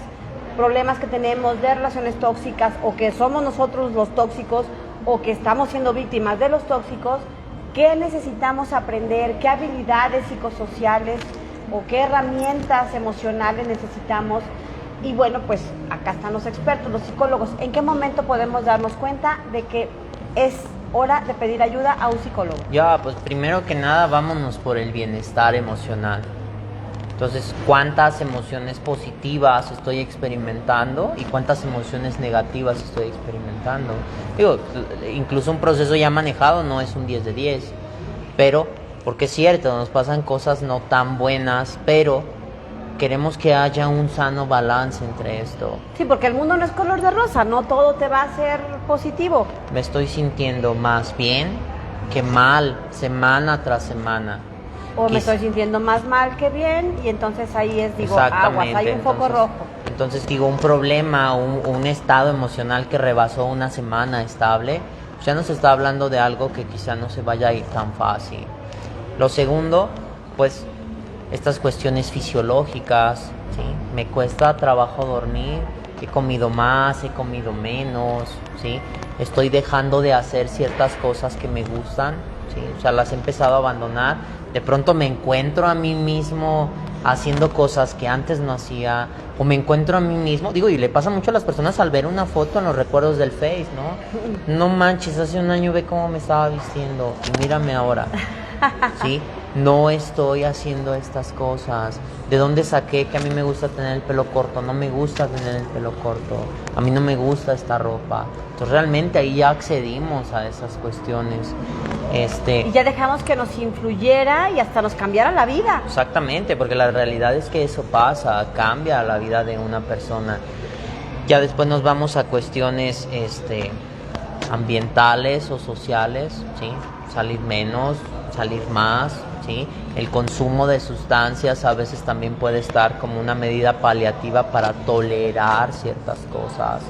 problemas que tenemos de relaciones tóxicas o que somos nosotros los tóxicos o que estamos siendo víctimas de los tóxicos qué necesitamos aprender, qué habilidades psicosociales o qué herramientas emocionales necesitamos. Y bueno, pues acá están los expertos, los psicólogos. ¿En qué momento podemos darnos cuenta de que es hora de pedir ayuda a un psicólogo? Ya, pues primero que nada, vámonos por el bienestar emocional. Entonces, ¿cuántas emociones positivas estoy experimentando y cuántas emociones negativas estoy experimentando? Digo, incluso un proceso ya manejado no es un 10 de 10, pero, porque es cierto, nos pasan cosas no tan buenas, pero queremos que haya un sano balance entre esto. Sí, porque el mundo no es color de rosa, no todo te va a ser positivo. Me estoy sintiendo más bien que mal, semana tras semana. O me estoy sintiendo más mal que bien, y entonces ahí es, digo, aguas, hay un foco rojo. Entonces digo, un problema, un estado emocional que rebasó una semana estable, ya nos está hablando de algo que quizá no se vaya a ir tan fácil. Lo segundo, pues, estas cuestiones fisiológicas, ¿sí? Me cuesta trabajo dormir, he comido más, he comido menos, ¿sí? Estoy dejando de hacer ciertas cosas que me gustan, ¿sí? O sea, las he empezado a abandonar. De pronto me encuentro a mí mismo haciendo cosas que antes no hacía, o me encuentro a mí mismo, digo, y le pasa mucho a las personas al ver una foto en los recuerdos del Face, ¿no? No manches, hace un año ve cómo me estaba vistiendo y mírame ahora, ¿sí? No estoy haciendo estas cosas. ¿De dónde saqué que a mí me gusta tener el pelo corto? No me gusta tener el pelo corto. A mí no me gusta esta ropa. Entonces realmente ahí ya accedimos a esas cuestiones. Y ya dejamos que nos influyera y hasta nos cambiara la vida. Exactamente, porque la realidad es que eso pasa, cambia la vida de una persona. Ya después nos vamos a cuestiones ambientales o sociales, ¿sí? Salir menos, salir más, ¿sí? El consumo de sustancias a veces también puede estar como una medida paliativa para tolerar ciertas cosas,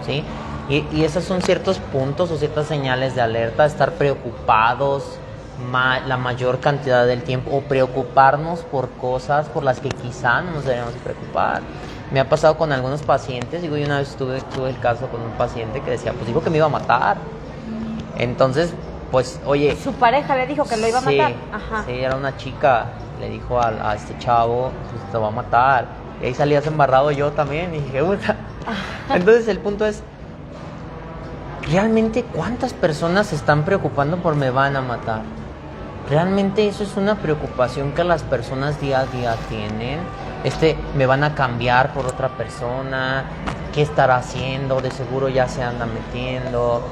¿sí? Y esos son ciertos puntos o ciertas señales de alerta, estar preocupados la mayor cantidad del tiempo o preocuparnos por cosas por las que quizá no nos deberíamos preocupar. Me ha pasado con algunos pacientes, digo, yo una vez tuve el caso con un paciente que decía, pues dijo que me iba a matar. Entonces, pues, oye... Su pareja le dijo que lo iba a matar. Ajá. Sí, era una chica, le dijo a este chavo, pues te va a matar. Y ahí salías embarrado yo también, y dije, puta. Entonces el punto es, ¿realmente cuántas personas se están preocupando por me van a matar? ¿Realmente eso es una preocupación que las personas día a día tienen? Me van a cambiar por otra persona, ¿qué estará haciendo? De seguro ya se anda metiendo,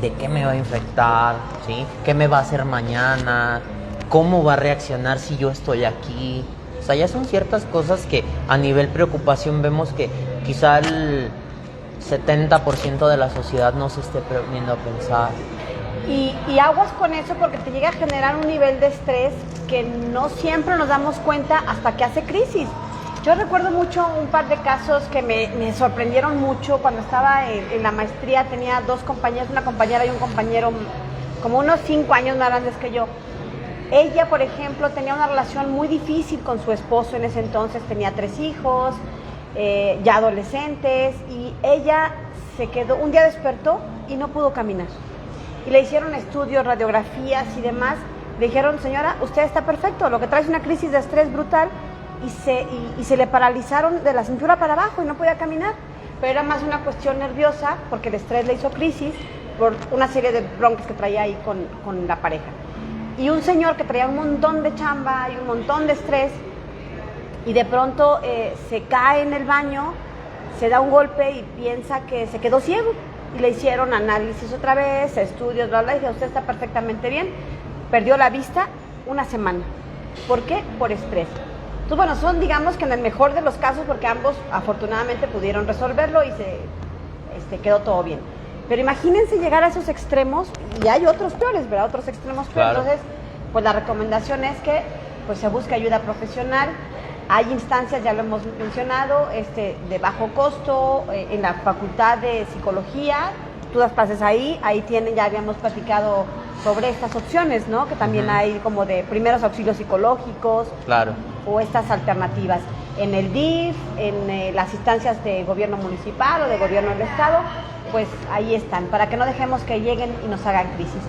¿de qué me va a infectar? ¿Sí? ¿Qué me va a hacer mañana? ¿Cómo va a reaccionar si yo estoy aquí? O sea, ya son ciertas cosas que a nivel preocupación vemos que quizá el 70% de la sociedad no se esté poniendo a pensar. Y aguas con eso, porque te llega a generar un nivel de estrés que no siempre nos damos cuenta hasta que hace crisis. Yo recuerdo mucho un par de casos que me sorprendieron mucho. Cuando estaba en la maestría tenía dos compañeras, una compañera y un compañero como unos 5 años más grandes que yo. Ella, por ejemplo, tenía una relación muy difícil con su esposo en ese entonces, tenía 3 hijos, ya adolescentes, y ella se quedó, un día despertó y no pudo caminar. Y le hicieron estudios, radiografías y demás. Le dijeron, señora, usted está perfecto, lo que trae es una crisis de estrés brutal, y se le paralizaron de la cintura para abajo y no podía caminar. Pero era más una cuestión nerviosa, porque el estrés le hizo crisis por una serie de broncas que traía ahí con la pareja. Y un señor que traía un montón de chamba y un montón de estrés, y de pronto se cae en el baño, se da un golpe y piensa que se quedó ciego. Y le hicieron análisis otra vez, estudios, bla, bla, y dice, usted está perfectamente bien. Perdió la vista 1 semana. ¿Por qué? Por estrés. Entonces, bueno, son, digamos, que en el mejor de los casos, porque ambos afortunadamente pudieron resolverlo y se quedó todo bien. Pero imagínense llegar a esos extremos, y hay otros peores, ¿verdad? Otros extremos peores. Claro. Entonces, pues la recomendación es que pues se busque ayuda profesional. Hay instancias, ya lo hemos mencionado, de bajo costo, en la Facultad de Psicología. Tú das clases ahí tienen, ya habíamos platicado sobre estas opciones, ¿no? Que también hay como de primeros auxilios psicológicos. Claro. O estas alternativas. En el DIF, en las instancias de gobierno municipal o de gobierno del estado, pues ahí están, para que no dejemos que lleguen y nos hagan crisis.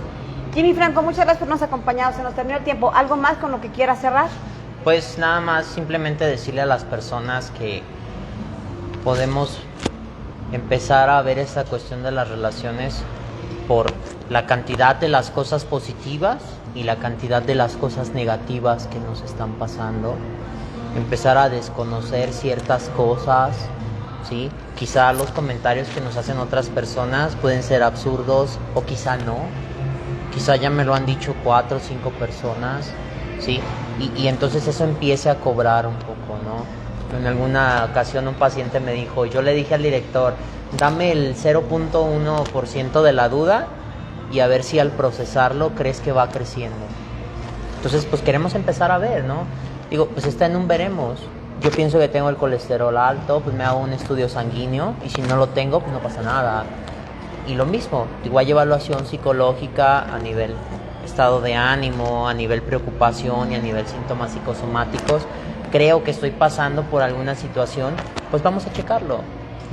Jimmy Franco, muchas gracias por nos acompañado. Se nos terminó el tiempo. ¿Algo más con lo que quieras cerrar? Pues nada más, simplemente decirle a las personas que podemos empezar a ver esta cuestión de las relaciones por la cantidad de las cosas positivas y la cantidad de las cosas negativas que nos están pasando. Empezar a desconocer ciertas cosas, ¿sí? Quizá los comentarios que nos hacen otras personas pueden ser absurdos o quizá no. Quizá ya me lo han dicho 4 o 5 personas, ¿sí? Y entonces eso empiece a cobrar un poco, ¿no? En alguna ocasión un paciente me dijo, yo le dije al director, dame el 0.1% de la duda y a ver si al procesarlo crees que va creciendo. Entonces, pues queremos empezar a ver, ¿no? Digo, pues está en un veremos. Yo pienso que tengo el colesterol alto, pues me hago un estudio sanguíneo y si no lo tengo, pues no pasa nada. Y lo mismo, digo, hay evaluación psicológica a nivel estado de ánimo, a nivel preocupación y a nivel síntomas psicosomáticos. Creo que estoy pasando por alguna situación, pues vamos a checarlo.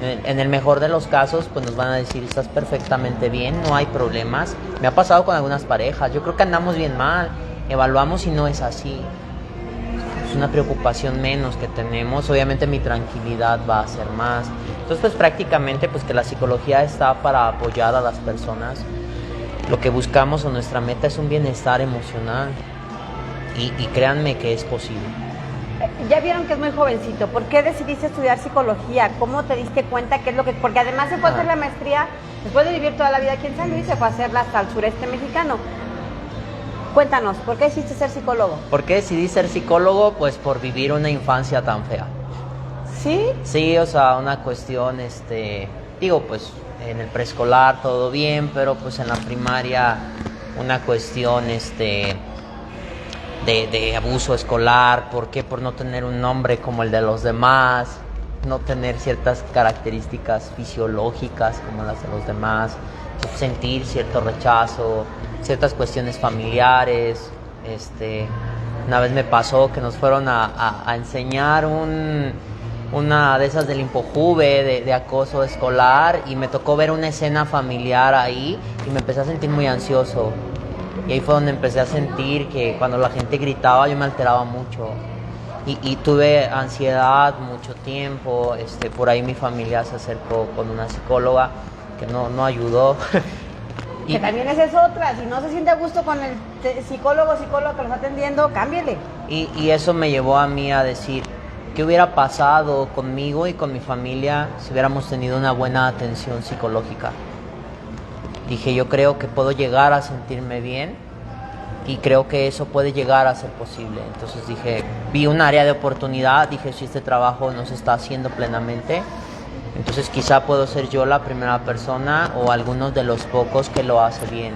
En el mejor de los casos, pues nos van a decir, estás perfectamente bien, no hay problemas. Me ha pasado con algunas parejas, yo creo que andamos bien mal, evaluamos y no es así. Es una preocupación menos que tenemos, obviamente mi tranquilidad va a ser más. Entonces, pues prácticamente, pues que la psicología está para apoyar a las personas. Lo que buscamos o nuestra meta es un bienestar emocional y créanme que es posible. Ya vieron que es muy jovencito. ¿Por qué decidiste estudiar psicología? ¿Cómo te diste cuenta qué es lo que...? Porque además se fue a hacer la maestría, después de vivir toda la vida aquí en San Luis, se fue a hacerla hasta el sureste mexicano. Cuéntanos, ¿por qué decidiste ser psicólogo? ¿Por qué decidí ser psicólogo? Pues por vivir una infancia tan fea. ¿Sí? Sí, o sea, una cuestión, digo, pues en el preescolar todo bien, pero pues en la primaria una cuestión, de abuso escolar. ¿Por qué? Por no tener un nombre como el de los demás, no tener ciertas características fisiológicas como las de los demás, sentir cierto rechazo, ciertas cuestiones familiares. Una vez me pasó que nos fueron a enseñar una de esas del Infojuve de acoso escolar y me tocó ver una escena familiar ahí y me empecé a sentir muy ansioso. Y ahí fue donde empecé a sentir que cuando la gente gritaba yo me alteraba mucho. Y tuve ansiedad mucho tiempo. Por ahí mi familia se acercó con una psicóloga que no ayudó. Que también esa es otra. Si no se siente a gusto con el psicólogo que lo está atendiendo, cámbiale. Y eso me llevó a mí a decir, ¿qué hubiera pasado conmigo y con mi familia si hubiéramos tenido una buena atención psicológica? Dije, yo creo que puedo llegar a sentirme bien y creo que eso puede llegar a ser posible. Entonces dije, vi un área de oportunidad, dije, si este trabajo no se está haciendo plenamente, entonces quizá puedo ser yo la primera persona o algunos de los pocos que lo hace bien.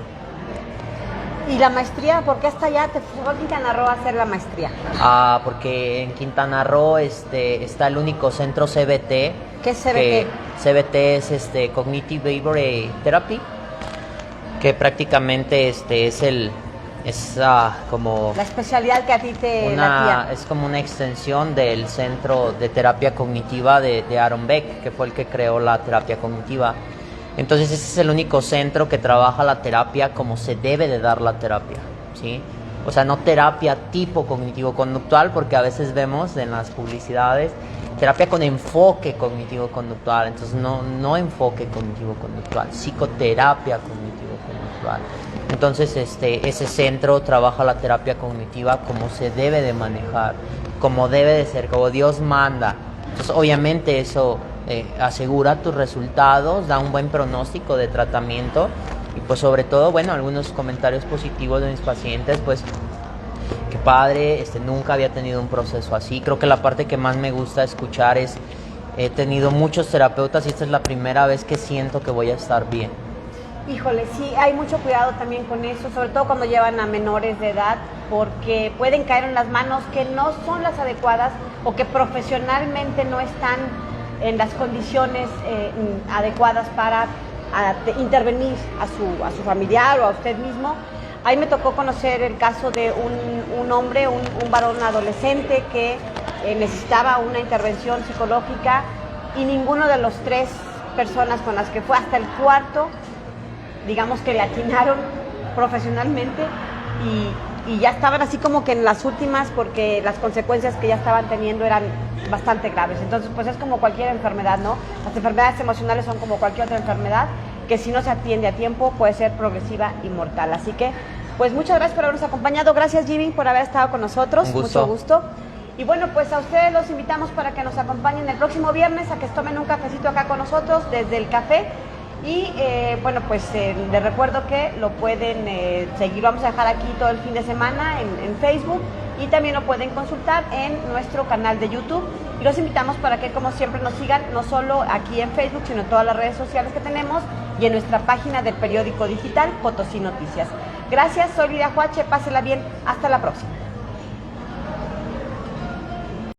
¿Y la maestría? ¿Por qué hasta allá te fue a Quintana Roo a hacer la maestría? Porque en Quintana Roo está el único centro CBT. ¿Qué es CBT? CBT es Cognitive Behavioral Therapy, que prácticamente es como la especialidad que a ti te latía. Es como una extensión del Centro de Terapia Cognitiva de Aaron Beck, que fue el que creó la terapia cognitiva. Entonces ese es el único centro que trabaja la terapia como se debe de dar la terapia, ¿sí? O sea, no terapia tipo cognitivo-conductual, porque a veces vemos en las publicidades terapia con enfoque cognitivo-conductual. Entonces no enfoque cognitivo-conductual, psicoterapia cognitivo-conductual. Entonces ese centro trabaja la terapia cognitiva como se debe de manejar, como debe de ser, como Dios manda. Entonces obviamente eso asegura tus resultados, da un buen pronóstico de tratamiento y pues sobre todo, bueno, algunos comentarios positivos de mis pacientes, pues qué padre, nunca había tenido un proceso así. Creo que la parte que más me gusta escuchar es, he tenido muchos terapeutas y esta es la primera vez que siento que voy a estar bien. Híjole, sí, hay mucho cuidado también con eso, sobre todo cuando llevan a menores de edad, porque pueden caer en las manos que no son las adecuadas o que profesionalmente no están en las condiciones adecuadas para intervenir a su familiar o a usted mismo. Ahí me tocó conocer el caso de un hombre, un varón adolescente que necesitaba una intervención psicológica y ninguno de los 3 personas con las que fue, hasta el cuarto, digamos que le atinaron profesionalmente y ya estaban así como que en las últimas porque las consecuencias que ya estaban teniendo eran bastante graves. Entonces, pues es como cualquier enfermedad, ¿no? Las enfermedades emocionales son como cualquier otra enfermedad que si no se atiende a tiempo puede ser progresiva y mortal. Así que, pues muchas gracias por habernos acompañado. Gracias, Jimmy, por haber estado con nosotros. Un gusto. Mucho gusto. Y bueno, pues a ustedes los invitamos para que nos acompañen el próximo viernes a que tomen un cafecito acá con nosotros desde el café. Y bueno, pues les recuerdo que lo pueden seguir, vamos a dejar aquí todo el fin de semana en Facebook y también lo pueden consultar en nuestro canal de YouTube. Y los invitamos para que, como siempre, nos sigan no solo aquí en Facebook, sino en todas las redes sociales que tenemos y en nuestra página del periódico digital Potosí Noticias. Gracias, soy Lidia Huache, pásela bien, hasta la próxima.